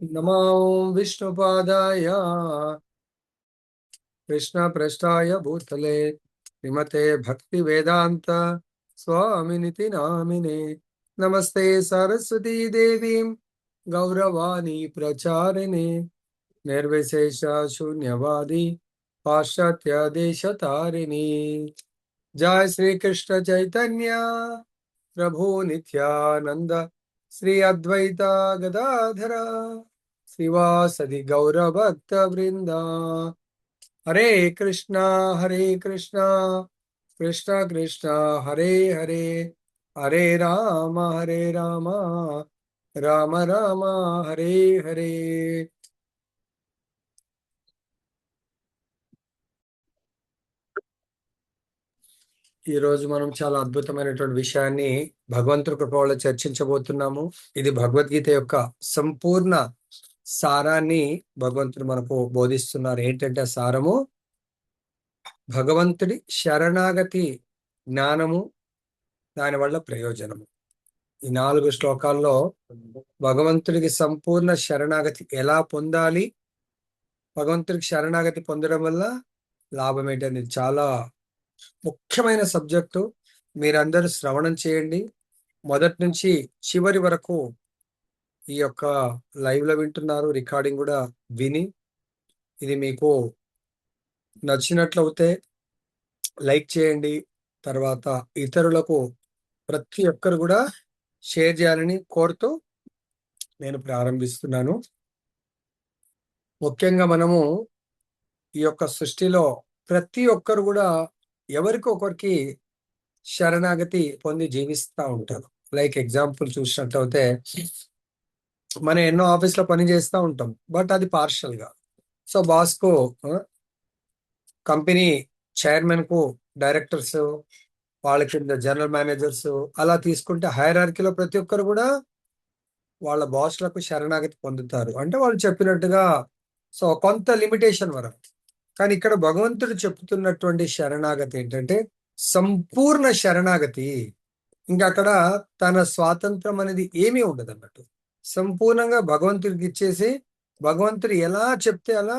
नमो विष्णुपादाय कृष्णप्रेष्ठाय भूतले श्रीमते भक्ति वेदांत स्वामिनिति नामिने। नमस्ते सरस्वती देवीं गौरवाणी प्रचारिणे निर्विशेष शून्यवादी पाश्चात्य देश तारिणी। जय श्री कृष्ण चैतन्य प्रभु नित्यानंद श्री अद्वैता गदाधर श्रीवासदि गौर भक्त वृंदा। हरे कृष्णा कृष्ण कृष्ण हरे हरे, हरे राम राम राम हरे हरे। ఈ రోజు మనం చాలా అద్భుతమైనటువంటి విషయాన్ని భగవంతుడి కృప వల్ల చర్చించబోతున్నాము. ఇది భగవద్గీత యొక్క సంపూర్ణ సారాన్ని భగవంతుడు మనకు బోధిస్తున్నారు. ఏంటంటే సారము భగవంతుడి శరణాగతి జ్ఞానము, దానివల్ల ప్రయోజనము. ఈ 4 శ్లోకాల్లో భగవంతుడికి సంపూర్ణ శరణాగతి ఎలా పొందాలి, భగవంతుడికి శరణాగతి పొందడం వల్ల లాభం ఏంటనేది చాలా ముఖ్యమైన సబ్జెక్టు. మీరందరూ శ్రవణం చేయండి. మొదటి నుంచి చివరి వరకు ఈ యొక్క లైవ్ లో వింటున్నారు, రికార్డింగ్ కూడా విని ఇది మీకు నచ్చినట్లయితే లైక్ చేయండి. తర్వాత ఇతరులకు ప్రతి ఒక్కరు కూడా షేర్ చేయాలని కోరుతూ నేను ప్రారంభిస్తున్నాను. ముఖ్యంగా మనము ఈ యొక్క సృష్టిలో ప్రతి ఒక్కరు కూడా ఎవరికొకరికి శరణాగతి పొంది జీవిస్తూ ఉంటారు. లైక్ ఎగ్జాంపుల్ చూసినట్లయితే మనం ఎన్నో ఆఫీస్లో పని చేస్తూ ఉంటాం, బట్ అది పార్షల్ గా. సో బాస్ కు, కంపెనీ చైర్మన్ కు డైరెక్టర్స్, వాళ్ళ కింద జనరల్ మేనేజర్స్, అలా తీసుకుంటే హైరార్కీలో ప్రతి ఒక్కరు కూడా వాళ్ళ బాస్లకు శరణాగతి పొందుతారు. అంటే వాళ్ళు చెప్పినట్టుగా, సో కొంత లిమిటేషన్ వరకు. కానీ ఇక్కడ భగవంతుడు చెప్తున్నటువంటి శరణాగతి ఏంటంటే సంపూర్ణ శరణాగతి. ఇంకా అక్కడ తన స్వాతంత్రం అనేది ఏమీ ఉండదు అన్నట్టు. సంపూర్ణంగా భగవంతుడికి ఇచ్చేసి భగవంతుడు ఎలా చెప్తే అలా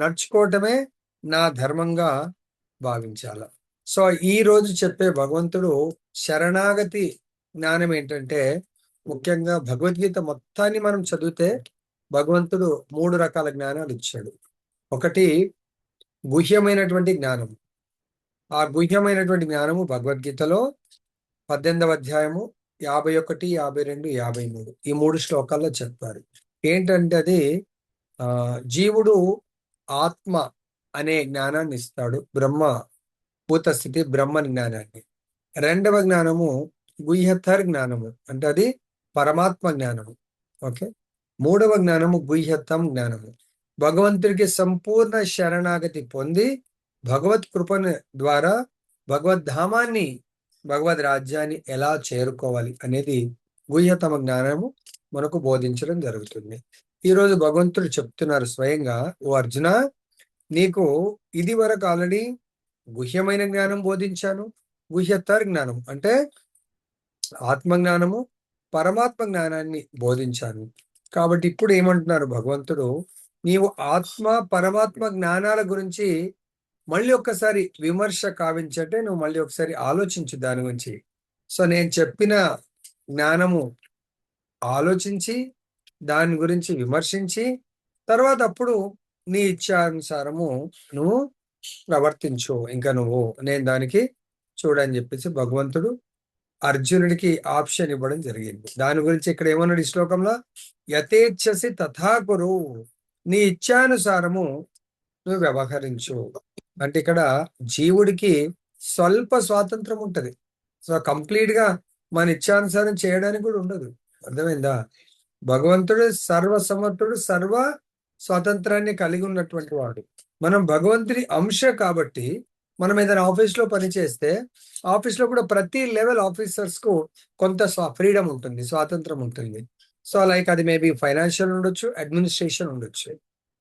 నడుచుకోవటమే నా ధర్మంగా భావించాల. సో ఈ రోజు చెప్పే భగవంతుడు శరణాగతి జ్ఞానం ఏంటంటే, ముఖ్యంగా భగవద్గీత మొత్తాన్ని మనం చదివితే భగవంతుడు 3 రకాల జ్ఞానాలు ఇచ్చాడు. ఒకటి గుహ్యమైనటువంటి జ్ఞానం. ఆ గుహ్యమైనటువంటి జ్ఞానము భగవద్గీతలో 18వ అధ్యాయము 51, 52, 53 ఈ 3 శ్లోకాల్లో చెప్పారు. ఏంటంటే అది జీవుడు ఆత్మ అనే జ్ఞానాన్ని ఇస్తాడు, బ్రహ్మ భూత స్థితి బ్రహ్మ జ్ఞానాన్ని. రెండవ జ్ఞానము గుహ్యతర్ జ్ఞానము, అంటే అది పరమాత్మ జ్ఞానము. ఓకే. మూడవ జ్ఞానము గుహ్యతం జ్ఞానము. భగవంతుడికి సంపూర్ణ శరణాగతి పొంది భగవత్ కృపను ద్వారా భగవద్ధామాన్ని, భగవద్ రాజ్యాన్ని ఎలా చేరుకోవాలి అనేది గుహ్యతమ జ్ఞానము మనకు బోధించడం జరుగుతుంది. ఈరోజు భగవంతుడు చెప్తున్నారు స్వయంగా, ఓ అర్జున, నీకు ఇది వరకు ఆల్రెడీ గుహ్యమైన జ్ఞానం బోధించాను. గుహ్యతర్ జ్ఞానం అంటే ఆత్మజ్ఞానము, పరమాత్మ జ్ఞానాన్ని బోధించాను. కాబట్టి ఇప్పుడు ఏమంటున్నారు భగవంతుడు, నీవు ఆత్మ పరమాత్మ జ్ఞానాల గురించి మళ్ళీ ఒక్కసారి విమర్శ కావించంటే నువ్వు మళ్ళీ ఒకసారి ఆలోచించు దాని గురించి. సో నేను చెప్పిన జ్ఞానము ఆలోచించి దాని గురించి విమర్శించి తర్వాత అప్పుడు నీ ఇచ్ఛానుసారము నువ్వు ప్రవర్తించు. ఇంకా నువ్వు నేను దానికి చూడని చెప్పేసి భగవంతుడు అర్జునుడికి ఆప్షన్ ఇవ్వడం జరిగింది. దాని గురించి ఇక్కడ ఏమన్నాడు ఈ శ్లోకంలో, యథేచ్ఛసి తథా కురు, నీ ఇచ్ఛానుసారము నువ్వు వ్యవహరించు. అంటే ఇక్కడ జీవుడికి స్వల్ప స్వాతంత్రం ఉంటది. సో కంప్లీట్ గా మన ఇచ్ఛానుసారం చేయడానికి కూడా ఉండదు. అర్థమైందా? భగవంతుడు సర్వసమర్థుడు, సర్వ స్వాతంత్రాన్ని కలిగి ఉన్నటువంటి వాడు. మనం భగవంతుడి అంశ కాబట్టి మనం ఏదైనా ఆఫీస్లో పనిచేస్తే ఆఫీస్లో కూడా ప్రతి లెవెల్ ఆఫీసర్స్ కు కొంత ఫ్రీడమ్ ఉంటుంది, స్వాతంత్రం ఉంటుంది. సో లైక్ అది మేబీ ఫైనాన్షియల్ ఉండొచ్చు, అడ్మినిస్ట్రేషన్ ఉండొచ్చు.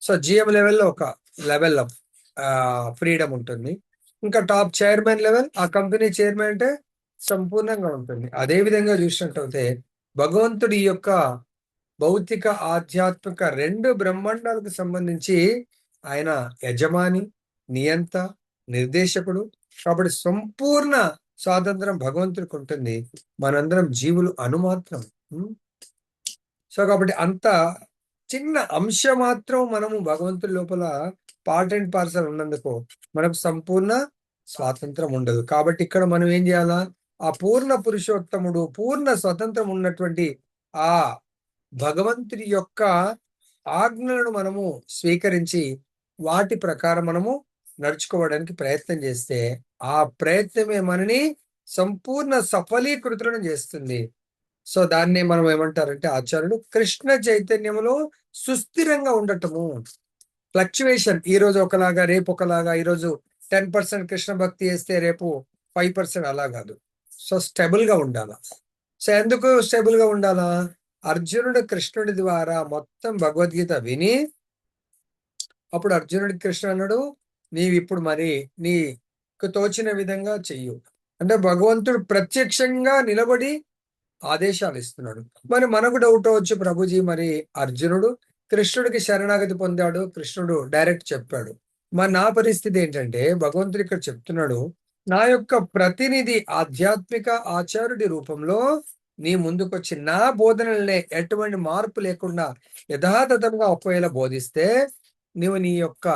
సో జిఎం లెవెల్లో ఒక లెవెల్ ఆఫ్ ఫ్రీడమ్ ఉంటుంది. ఇంకా టాప్ చైర్మన్ లెవెల్, ఆ కంపెనీ చైర్మన్ అంటే సంపూర్ణంగా ఉంటుంది. అదే విధంగా చూసినట్టయితే భగవంతుడి యొక్క భౌతిక ఆధ్యాత్మిక రెండు బ్రహ్మాండాలకు సంబంధించి ఆయన యజమాని, నియంత, నిర్దేశకుడు. కాబట్టి సంపూర్ణ స్వాతంత్రం భగవంతుడికి ఉంటుంది. మనందరం జీవులు అనుమాత్రం. సో కాబట్టి అంత చిన్న అంశ మాత్రం మనము భగవంతుడి లోపల పార్ట్ అండ్ పార్సల్ ఉన్నందుకు మనకు సంపూర్ణ స్వాతంత్రం ఉండదు. కాబట్టి ఇక్కడ మనం ఏం చేయాలా? ఆ పూర్ణ పురుషోత్తముడు, పూర్ణ స్వతంత్రం ఉన్నటువంటి ఆ భగవంతుడి యొక్క ఆజ్ఞలను మనము స్వీకరించి వాటి ప్రకారం మనము నడుచుకోవడానికి ప్రయత్నం చేస్తే ఆ ప్రయత్నమే మనని సంపూర్ణ సఫలీకృతులను చేస్తుంది. సో దాన్నే మనం ఏమంటారంటే ఆచార్యులు కృష్ణ చైతన్యములో సుస్థిరంగా ఉండటము. ఫ్లక్చువేషన్, ఈ రోజు ఒకలాగా రేపు ఒకలాగా, ఈరోజు 10% కృష్ణ భక్తి చేస్తే రేపు 5% అలా కాదు. సో స్టెబుల్ గా ఉండాలా. సో ఎందుకు స్టెబుల్ గా ఉండాలా? అర్జునుడు కృష్ణుడి ద్వారా మొత్తం భగవద్గీత విని అప్పుడు అర్జునుడి కృష్ణ అన్నాడు, నీవిప్పుడు మరి నీకు తోచిన విధంగా చెయ్యు అంటే భగవంతుడు ప్రత్యక్షంగా నిలబడి ఆదేశాలు ఇస్తున్నాడు. మరి మనకు డౌట్ అవచ్చు, ప్రభుజీ మరి అర్జునుడు కృష్ణుడికి శరణాగతి పొందాడు, కృష్ణుడు డైరెక్ట్ చెప్పాడు. మరి నా పరిస్థితి ఏంటంటే భగవంతుడు ఇక్కడ చెప్తున్నాడు, నా యొక్క ప్రతినిధి ఆధ్యాత్మిక ఆచార్యుడి రూపంలో నీ ముందుకొచ్చి నా బోధనలనే ఎటువంటి మార్పు లేకుండా యథాతథంగా ఒకవేళ బోధిస్తే నువ్వు నీ యొక్క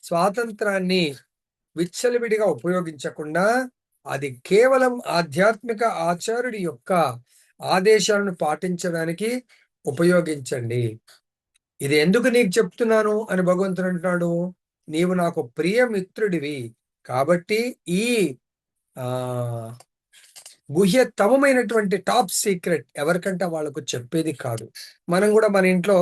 స్వాతంత్రాన్ని విచ్చలవిడిగా ఉపయోగించకుండా అది కేవలం ఆధ్యాత్మిక ఆచార్యుడి యొక్క ఆదేశాలను పాటించడానికి ఉపయోగించండి. ఇది ఎందుకు నీకు చెప్తున్నాను అని భగవంతుడు అంటున్నాడు, నీవు నాకు ప్రియమిత్రుడివి కాబట్టి ఈ ఆ గుహ్యతమైనటువంటి టాప్ సీక్రెట్ ఎవరికంటే వాళ్ళకు చెప్పేది కాదు. మనం కూడా మన ఇంట్లో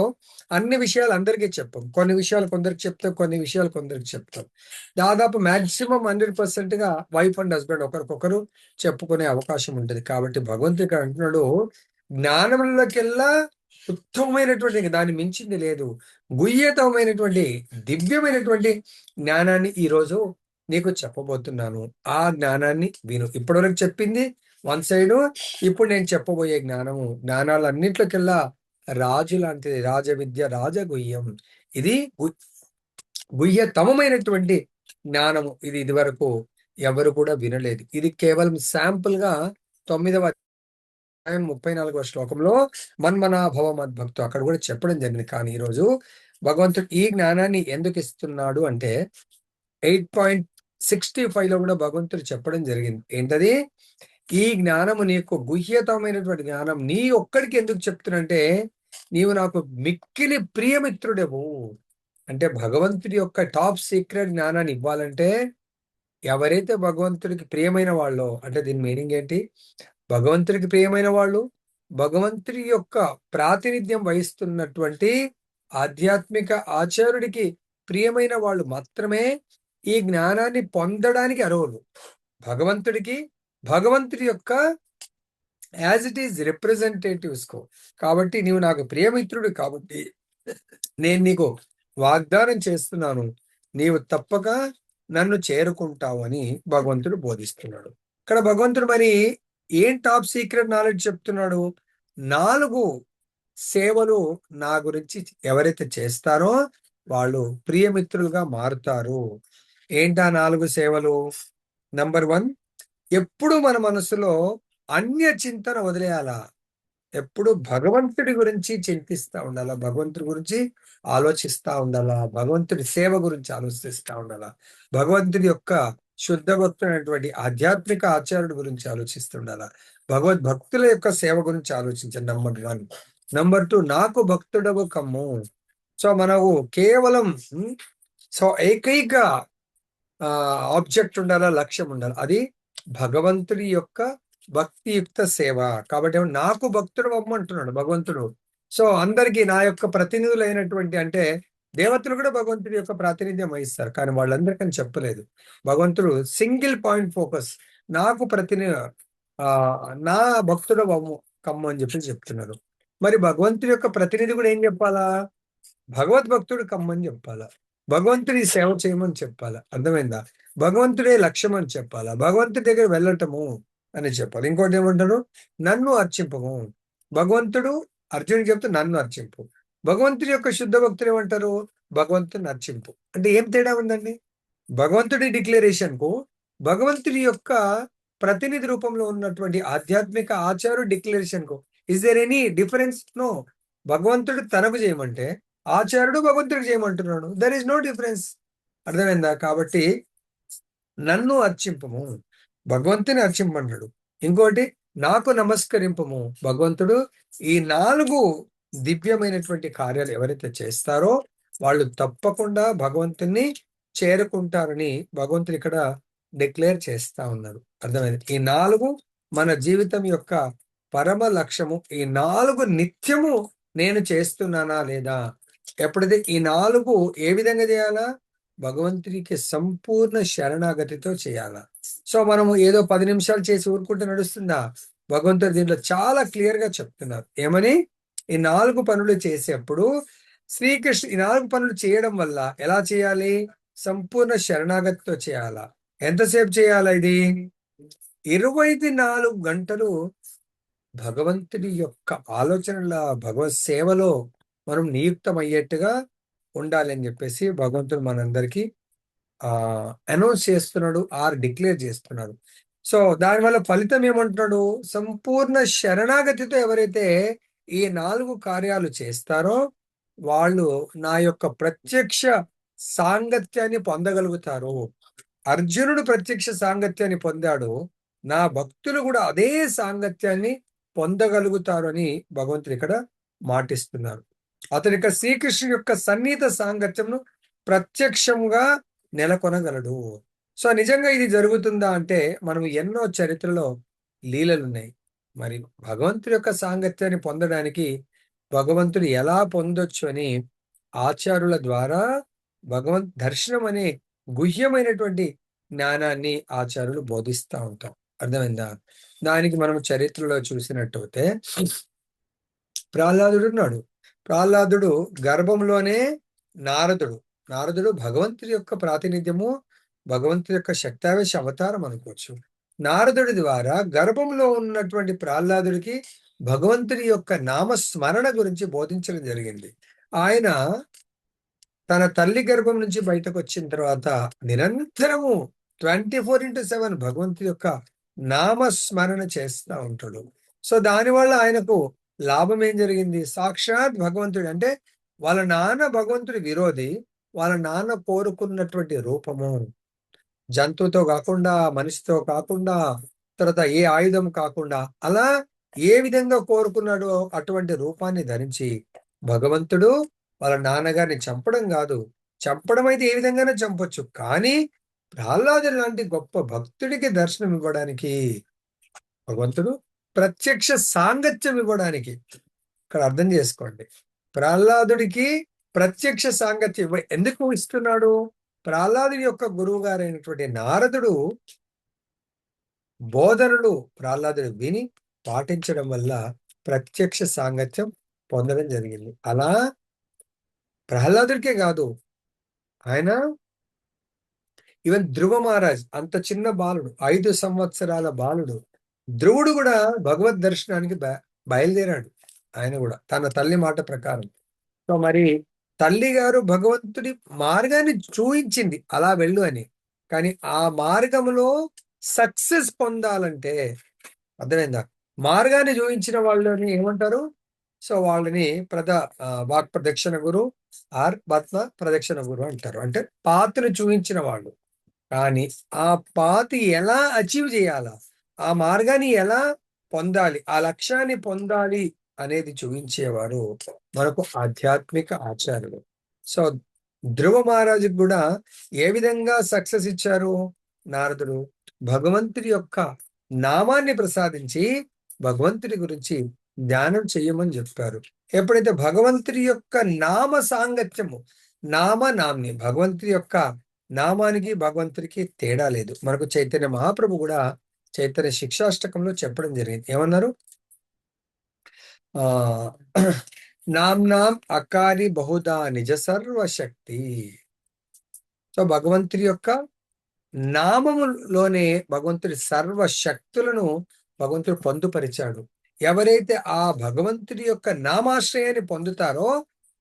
అన్ని విషయాలు అందరికీ చెప్పం. కొన్ని విషయాలు కొందరికి చెప్తాం, కొన్ని విషయాలు కొందరికి చెప్తాం. దాదాపు మాక్సిమం 100% గా వైఫ్ అండ్ హస్బెండ్ ఒకరికొకరు చెప్పుకునే అవకాశం ఉంటుంది. కాబట్టి భగవంతుడు అంటున్నాడు, జ్ఞానంలోకెల్లా ఉత్తమమైనటువంటి దాన్ని మించింది లేదు, గుహ్యతమైనటువంటి దివ్యమైనటువంటి జ్ఞానాన్ని ఈరోజు నీకు చెప్పబోతున్నాను. ఆ జ్ఞానాన్ని విను. ఇప్పటివరకు చెప్పింది వన్ సైడ్, ఇప్పుడు నేను చెప్పబోయే జ్ఞానాలన్నింటికెల్లా రాజు లాంటిది, రాజ విద్య రాజగుహ్యం. ఇది గుహ్యతమైనటువంటి జ్ఞానము. ఇది ఇదివరకు ఎవరు కూడా వినలేదు. ఇది కేవలం శాంపుల్ గా 9వ అధ్యాయం 34వ శ్లోకంలో మన్మనాభవ మద్భక్తు అక్కడ కూడా చెప్పడం జరిగింది. కానీ ఈరోజు భగవంతుడు ఈ జ్ఞానాన్ని ఎందుకు ఇస్తున్నాడు అంటే 8.65 లో కూడా భగవంతుడు చెప్పడం జరిగింది. ఏంటది? ఈ జ్ఞానము నీకు గుహ్యతమైనటువంటి జ్ఞానం నీ ఒక్కడికి ఎందుకు చెప్తున్నంటే, నీవు నాకు మిక్కిలి ప్రియమిత్రుడేవు. అంటే భగవంతుడి యొక్క టాప్ సీక్రెట్ జ్ఞానాన్ని ఇవ్వాలంటే ఎవరైతే భగవంతుడికి ప్రియమైన వాళ్ళో, అంటే దీని మీనింగ్ ఏంటి? భగవంతుడికి ప్రియమైన వాళ్ళు, భగవంతుడి యొక్క ప్రాతినిధ్యం వహిస్తున్నటువంటి ఆధ్యాత్మిక ఆచార్యుడికి ప్రియమైన వాళ్ళు మాత్రమే ఈ జ్ఞానాన్ని పొందడానికి అర్హులు. భగవంతుడి యొక్క యాజ్ ఇట్ ఈజ్ రిప్రజెంటేటివ్స్ కో. కాబట్టి నీవు నాకు ప్రియమిత్రుడు కాబట్టి నేను నీకు వాగ్దానం చేస్తున్నాను, నీవు తప్పక నన్ను చేరుకుంటావు అని భగవంతుడు బోధిస్తున్నాడు. ఇక్కడ భగవంతుడు మరి ఏం టాప్ సీక్రెట్ నాలెడ్జ్ చెప్తున్నాడు? 4 సేవలు నా గురించి ఎవరైతే చేస్తారో వాళ్ళు ప్రియమిత్రులుగా మారుతారు. ఏంటా 4 సేవలు? నంబర్ 1, ఎప్పుడు మన మనసులో అన్య చింతన వదిలేయాలా. ఎప్పుడు భగవంతుడి గురించి చింతిస్తా ఉండాలా, భగవంతుడి గురించి ఆలోచిస్తా ఉండాలా, భగవంతుడి సేవ గురించి ఆలోచిస్తా ఉండాలా, భగవంతుడి యొక్క శుద్ధ భక్తుడైనటువంటి ఆధ్యాత్మిక ఆచార్యుడి గురించి ఆలోచిస్తుండాలా, భగవద్భక్తుల యొక్క సేవ గురించి ఆలోచించండి. నంబర్ 1. నంబర్ 2, నాకు భక్తుడవు కమ్ము. సో మనకు కేవలం ఏకైక ఆబ్జెక్ట్ ఉండాలా, లక్ష్యం ఉండాలి, అది భగవంతుడి యొక్క భక్తియుక్త సేవ. కాబట్టి నాకు భక్తుడు అమ్మంటున్నాడు భగవంతుడు. సో అందరికీ నా యొక్క ప్రతినిధులైనటువంటి, అంటే దేవతలు కూడా భగవంతుడి యొక్క ప్రాతినిధ్యం వహిస్తారు, కానీ వాళ్ళందరికని చెప్పలేదు. భగవంతుడు సింగిల్ పాయింట్ ఫోకస్, నాకు నా భక్తుడు కమ్ము అని చెప్తున్నారు. మరి భగవంతుడి యొక్క ప్రతినిధి కూడా ఏం చెప్పాలా? భగవద్భక్తుడు కమ్మని చెప్పాలా, భగవంతుడి సేవ చేయమని చెప్పాలా. అర్థమైందా? భగవంతుడే లక్ష్యం అని చెప్పాలా, భగవంతుడి దగ్గర వెళ్ళటము అని చెప్పాలి. ఇంకోటి ఏమంటారు? నన్ను అర్చింపము. భగవంతుడు అర్జునుడికి చెప్తే నన్ను అర్చింపు. భగవంతుడి యొక్క శుద్ధ భక్తులు ఏమంటారు? భగవంతుని అర్చింపు. అంటే ఏం తేడా ఉందండి? భగవంతుడి డిక్లరేషన్ కు భగవంతుడి యొక్క ప్రతినిధి రూపంలో ఉన్నటువంటి ఆధ్యాత్మిక ఆచారు డిక్లరేషన్ కు is there any difference? No. భగవంతుడు తనకు చేయమంటే ఆచార్యుడు భగవంతుడికి చేయమంటున్నాడు. There is no difference. అర్థమైందా? కాబట్టి నన్ను అర్చింపము, భగవంతుని అర్చింపన్నాడు. ఇంకోటి నాకు నమస్కరింపము. భగవంతుడు ఈ 4 దివ్యమైనటువంటి కార్యాలు ఎవరైతే చేస్తారో వాళ్ళు తప్పకుండా భగవంతుని చేరుకుంటారని భగవంతుడు ఇక్కడ డిక్లేర్ చేస్తా ఉన్నారు. అర్థమైంది? ఈ 4 మన జీవితం యొక్క పరమ లక్ష్యము. ఈ 4 నిత్యము నేను చేస్తున్నానా లేదా? ఎప్పుడైతే ఈ 4 ఏ విధంగా చేయాలా? భగవంతుడికి సంపూర్ణ శరణాగతితో చేయాలా. సో మనము ఏదో 10 నిమిషాలు చేసి ఊరుకుంటే నడుస్తుందా? భగవంతుడు దీంట్లో చాలా క్లియర్ గా చెప్తున్నారు. ఏమని? ఈ 4 పనులు చేసేప్పుడు శ్రీకృష్ణ ఈ 4 పనులు చేయడం వల్ల ఎలా చేయాలి? సంపూర్ణ శరణాగతితో చేయాలా. ఎంతసేపు చేయాలా ఇది? 24 గంటలు భగవంతుడి యొక్క ఆలోచనల భగవత్ సేవలో మనం నియుక్తమయ్యేట్టుగా ఉండాలి అని చెప్పేసి భగవంతుడు మనందరికీ అనౌన్స్ చేస్తున్నాడు, ఆర్ డిక్లేర్ చేస్తున్నాడు. సో దానివల్ల ఫలితం ఏమంటున్నాడు? సంపూర్ణ శరణాగతితో ఎవరైతే ఈ 4 కార్యాలు చేస్తారో వాళ్ళు నా యొక్క ప్రత్యక్ష సాంగత్యాన్ని పొందగలుగుతారు. అర్జునుడు ప్రత్యక్ష సాంగత్యాన్ని పొందాడు. నా భక్తులు కూడా అదే సాంగత్యాన్ని పొందగలుగుతారు అని భగవంతుడు ఇక్కడ మాటిస్తున్నారు. అతని యొక్క శ్రీకృష్ణుని యొక్క సన్నిహిత సాంగత్యంను ప్రత్యక్షంగా నెలకొనగలడు. సో నిజంగా ఇది జరుగుతుందా అంటే మనం ఎన్నో చరిత్రలో లీలలున్నాయి. మరి భగవంతుడి యొక్క సాంగత్యాన్ని పొందడానికి భగవంతుడు ఎలా పొందొచ్చు అని ఆచారుల ద్వారా భగవంత్ దర్శనం అనే గుహ్యమైనటువంటి జ్ఞానాన్ని ఆచార్యులు బోధిస్తూ ఉంటాం. అర్థమైందా? దానికి మనం చరిత్రలో చూసినట్టయితే ప్రహ్లాదుడు ఉన్నాడు. ప్రహ్లాదుడు గర్భంలోనే నారదుడు నారదుడు భగవంతుడి యొక్క ప్రాతినిధ్యము, భగవంతుడి యొక్క శక్తావేశ అవతారం అనుకోవచ్చు. నారదుడి ద్వారా గర్భంలో ఉన్నటువంటి ప్రహ్లాదుడికి భగవంతుడి యొక్క నామస్మరణ గురించి బోధించడం జరిగింది. ఆయన తన తల్లి గర్భం నుంచి బయటకు వచ్చిన తర్వాత నిరంతరము 24/7 భగవంతుడి యొక్క నామస్మరణ చేస్తూ ఉంటాడు. సో దానివల్ల ఆయనకు లాభం ఏం జరిగింది? సాక్షాత్ భగవంతుడు అంటే వాళ్ళ నాన్న భగవంతుడి విరోధి, వాళ్ళ నాన్న కోరుకున్నటువంటి రూపము జంతువుతో కాకుండా, మనిషితో కాకుండా, తర్వాత ఏ ఆయుధం కాకుండా అలా ఏ విధంగా కోరుకున్నాడో అటువంటి రూపాన్ని ధరించి భగవంతుడు వాళ్ళ నాన్నగారిని చంపడం కాదు, చంపడం అయితే ఏ విధంగానే చంపొచ్చు, కానీ ప్రహ్లాదుడు లాంటి గొప్ప భక్తుడికి దర్శనం ఇవ్వడానికి భగవంతుడు ప్రత్యక్ష సాంగత్యం ఇవ్వడానికి. ఇక్కడ అర్థం చేసుకోండి, ప్రహ్లాదుడికి ప్రత్యక్ష సాంగత్యం ఎందుకు ఇస్తున్నాడు? ప్రహ్లాదుడి యొక్క గురువు గారైనటువంటి నారదుడు బోధనలు ప్రహ్లాదుడు విని పాటించడం వల్ల ప్రత్యక్ష సాంగత్యం పొందడం జరిగింది. అలా ప్రహ్లాదుడికే కాదు, ఆయన ఈవెన్ ధ్రువ మహారాజ్ అంత చిన్న బాలుడు, 5 సంవత్సరాల బాలుడు ధ్రువుడు కూడా భగవద్ దర్శనానికి బయలుదేరాడు. ఆయన కూడా తన తల్లి మాట ప్రకారం. సో మరి తల్లి గారు భగవంతుడి మార్గాన్ని చూయించింది అలా వెళ్ళు అని, కానీ ఆ మార్గంలో సక్సెస్ పొందాలంటే అర్థమైందా? మార్గాన్ని చూపించిన వాళ్ళని ఏమంటారు? సో వాళ్ళని వాక్ ప్రదక్షిణ గురు ఆర్ పద్మ ప్రదక్షిణ గురు అంటారు. అంటే పాత్ను చూపించిన వాళ్ళు. కానీ ఆ పాత్ ఎలా అచీవ్ చేయాలా, ఆ మార్గాన్ని ఎలా పొందాలి, ఆ లక్ష్యాన్ని పొందాలి అనేది చూపించేవారు మనకు ఆధ్యాత్మిక ఆచార్యులు. సో ధ్రువ మహారాజుకు కూడా ఏ విధంగా సక్సెస్ ఇచ్చారు? నారదుడు భగవంతుడి యొక్క నామాన్ని ప్రసాదించి భగవంతుడి గురించి ధ్యానం చెయ్యమని చెప్పారు. ఎప్పుడైతే భగవంతుడి యొక్క నామ సాంగత్యము, నామ్ని భగవంతుడి యొక్క నామానికి భగవంతుడికి తేడా లేదు. మనకు చైతన్య మహాప్రభు కూడా చైతన్య శిక్షాష్టకంలో చెప్పడం జరిగింది. ఏమన్నారు? ఆ నాం అకారి బహుదా నిజ సర్వశక్తి. సో భగవంతుడి యొక్క నామములోనే భగవంతుడి సర్వశక్తులను భగవంతుడు పొందుపరిచాడు. ఎవరైతే ఆ భగవంతుడి యొక్క నామాశ్రయాన్ని పొందుతారో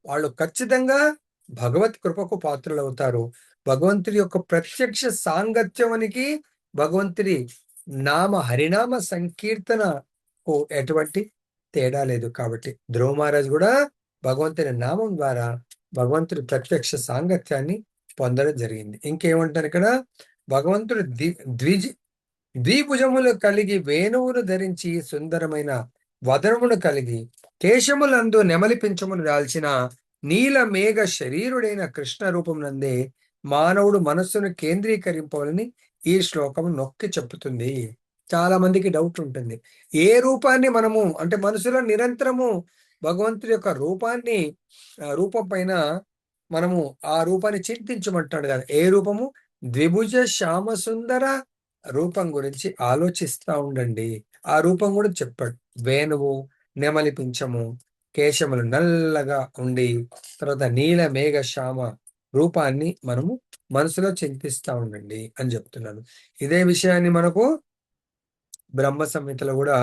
వాళ్ళు ఖచ్చితంగా భగవత్ కృపకు పాత్రులవుతారు. భగవంతుడి యొక్క ప్రత్యక్ష సాంగత్యానికి భగవంతుడి హరినామ సంకీర్తనకు ఎటువంటి తేడా లేదు. కాబట్టి ధ్రువ మహారాజ్ కూడా భగవంతుని నామం ద్వారా భగవంతుడి ప్రత్యక్ష సాంగత్యాన్ని పొందడం జరిగింది. ఇంకేమంటారు ఇక్కడ, భగవంతుడు ద్విభుజములు కలిగి వేణువును ధరించి సుందరమైన వదనమును కలిగి కేశములందు నెమలి పింఛమును దాల్చిన నీల మేఘ శరీరుడైన కృష్ణ రూపం నందే మానవుడు మనస్సును కేంద్రీకరింపవాలని ఈ శ్లోకం నొక్కి చెప్పుతుంది. చాలా మందికి డౌట్ ఉంటుంది, ఏ రూపాన్ని మనము అంటే మనసులో నిరంతరము భగవంతుడి యొక్క రూపం పైన మనము ఆ రూపాన్ని చింతించమంటాడు కదా, ఏ రూపము? ద్విభుజ శ్యామ సుందర రూపం గురించి ఆలోచిస్తా ఉండండి. ఆ రూపం కూడా చెప్పాడు. వేణువు, నెమలి పింఛము, కేశములు నల్లగా ఉండి, తర్వాత నీల మేఘ శ్యామ రూపాన్ని మనము మనసులో చింతిస్తా ఉండండి అని చెప్తున్నాను. ఇదే విషయాన్ని మనకు బ్రహ్మ సంహితలో కూడా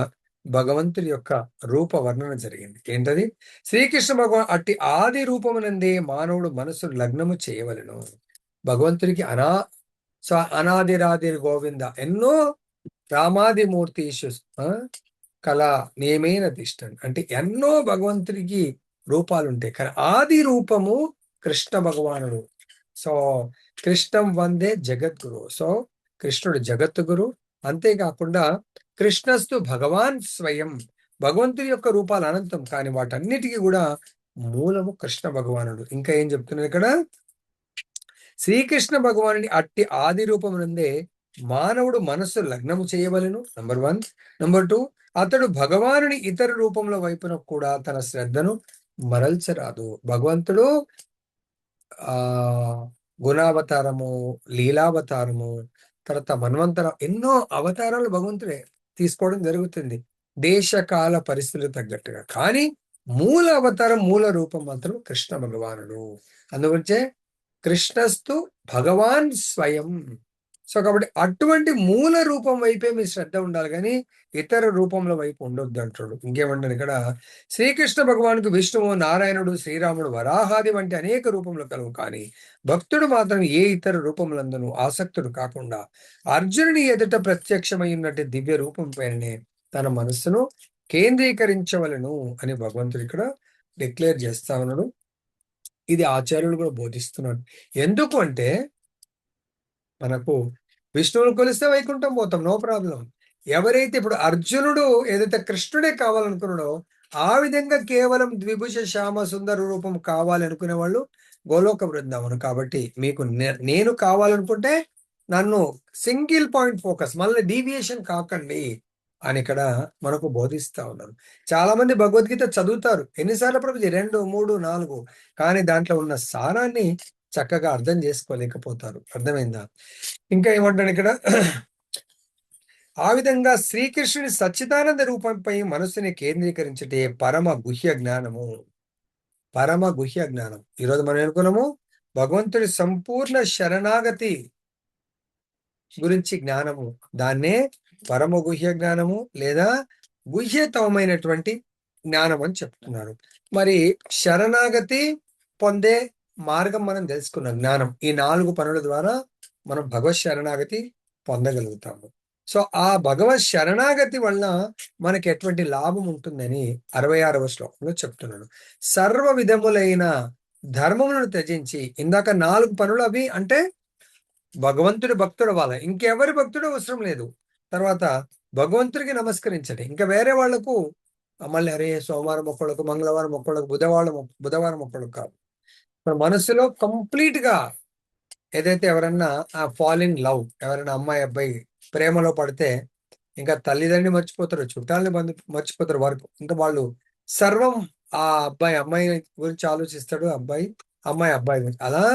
భగవంతుడి యొక్క రూప వర్ణన జరిగింది. ఏంటది? శ్రీకృష్ణ భగవాన్ అట్టి ఆది రూపమునందే మానవుడు మనసు లగ్నము చేయవలెను. భగవంతుడికి అనాదిరాది గోవింద ఎన్నో రామాదిమూర్తి కళా నియమైన తిష్టన్ అంటే ఎన్నో భగవంతుడికి రూపాలు ఉంటాయి, కానీ ఆది రూపము కృష్ణ భగవానుడు. సో కృష్ణం వందే జగద్గురు. సో కృష్ణుడు జగద్గురు. అంతేకాకుండా కృష్ణస్తు భగవాన్ స్వయం, భగవంతుడి యొక్క రూపాలు అనంతం, కానీ వాటన్నిటికీ కూడా మూలము కృష్ణ భగవానుడు. ఇంకా ఏం చెప్తున్నారు ఇక్కడ? శ్రీకృష్ణ భగవానుడి అట్టి ఆది రూపమునందే మానవుడు మనస్సు లగ్నము చేయవలెను. నంబర్ 1. నంబర్ 2, అతడు భగవానుని ఇతర రూపముల వైపున కూడా తన శ్రద్ధను మరల్చరాదు. భగవంతుడు గుణావతారము, లీలావతారము, తర్వాత మన్వంతరం, ఎన్నో అవతారాలు భగవంతుడే తీసుకోవడం జరుగుతుంది దేశకాల పరిస్థితులు తగ్గట్టుగా. కానీ మూల అవతారం, మూల రూపం మాత్రం కృష్ణ భగవానుడు. అందుగురించే కృష్ణస్తు భగవాన్ స్వయం. సో కాబట్టి అటువంటి మూల రూపం వైపే మీ శ్రద్ధ ఉండాలి, కానీ ఇతర రూపంల వైపు ఉండొద్దు అంటాడు. ఇంకేమంటాడు ఇక్కడ? శ్రీకృష్ణ భగవానుకు విష్ణువు, నారాయణుడు, శ్రీరాముడు, వరాహాది వంటి అనేక రూపములు కలవు, కానీ భక్తుడు మాత్రం ఏ ఇతర రూపములందును ఆసక్తుడు కాకుండా అర్జునుని ఎదుట ప్రత్యక్షమై ఉన్నట్టు దివ్య రూపం పైననే తన మనస్సును కేంద్రీకరించవలను అని భగవంతుడు ఇక్కడ డిక్లేర్ చేస్తా ఉన్నాడు. ఇది ఆచార్యులు కూడా బోధిస్తున్నాడు. ఎందుకు అంటే మనకు విష్ణువుని కొలిస్తే వైకుంఠం పోతాం, నో ప్రాబ్లం. ఎవరైతే ఇప్పుడు అర్జునుడు ఏదైతే కృష్ణుడే కావాలనుకున్నాడో ఆ విధంగా కేవలం ద్విభుజ శ్యామ సుందర రూపం కావాలనుకునే వాళ్ళు గోలోక బృందావనం. కాబట్టి మీకు నేను కావాలనుకుంటే నన్ను సింగిల్ పాయింట్ ఫోకస్, మళ్ళీ డీవియేషన్ కాకండి అని ఇక్కడ మనకు బోధిస్తా ఉన్నాను. చాలా మంది భగవద్గీత చదువుతారు ఎన్నిసార్లు ప్రభుజీ, 2, 3, 4, కానీ దాంట్లో ఉన్న సారాన్ని చక్కగా అర్థం చేసుకోలేకపోతారు. అర్థమైందా? ఇంకా ఏమంటాడు ఇక్కడ? ఆ విధంగా శ్రీకృష్ణుని సచ్చిదానంద రూపంపై మనసుని కేంద్రీకరించటే పరమ గుహ్య జ్ఞానము. పరమ గుహ్య జ్ఞానం. ఈరోజు మనం అనుకున్నాము భగవంతుడి సంపూర్ణ శరణాగతి గురించి జ్ఞానము, దాన్నే పరమ గుహ్య జ్ఞానము లేదా గుహ్యతమైనటువంటి జ్ఞానం అని చెప్తున్నారు. మరి శరణాగతి పొందే మార్గం మనం తెలుసుకున్నాం. జ్ఞానం, ఈ 4 పనుల ద్వారా మనం భగవత్ శరణాగతి పొందగలుగుతాము. సో ఆ భగవత్ శరణాగతి వల్ల మనకి ఎటువంటి లాభం ఉంటుందని 66వ శ్లోకంలో చెప్తున్నాడు. సర్వ విధములైన ధర్మములను త్యజించి, ఇందాక 4 పనులు అవి అంటే భగవంతుడి భక్తుడు వాళ్ళ, ఇంకెవరి భక్తుడు అవసరం లేదు. తర్వాత భగవంతుడికి నమస్కరించండి. ఇంకా వేరే వాళ్లకు మళ్ళీ అరే సోమవారం ఒక్కళ్ళకు, మంగళవారం ఒక్కళ్ళకు, బుధవారం ఒక్కళ్ళకు కాదు. మన మనసులో కంప్లీట్ గా ఏదైతే ఎవరన్నా ఫాల్ ఇన్ లవ్, ఎవరైనా అమ్మాయి అబ్బాయి ప్రేమలో పడితే ఇంకా తల్లిదండ్రులు మర్చిపోతారు, చుట్టాలని మర్చిపోతారు వరకు, ఇంకా వాళ్ళు సర్వం ఆ అమ్మాయి గురించి ఆలోచిస్తాడు, అమ్మాయి గురించి. అలా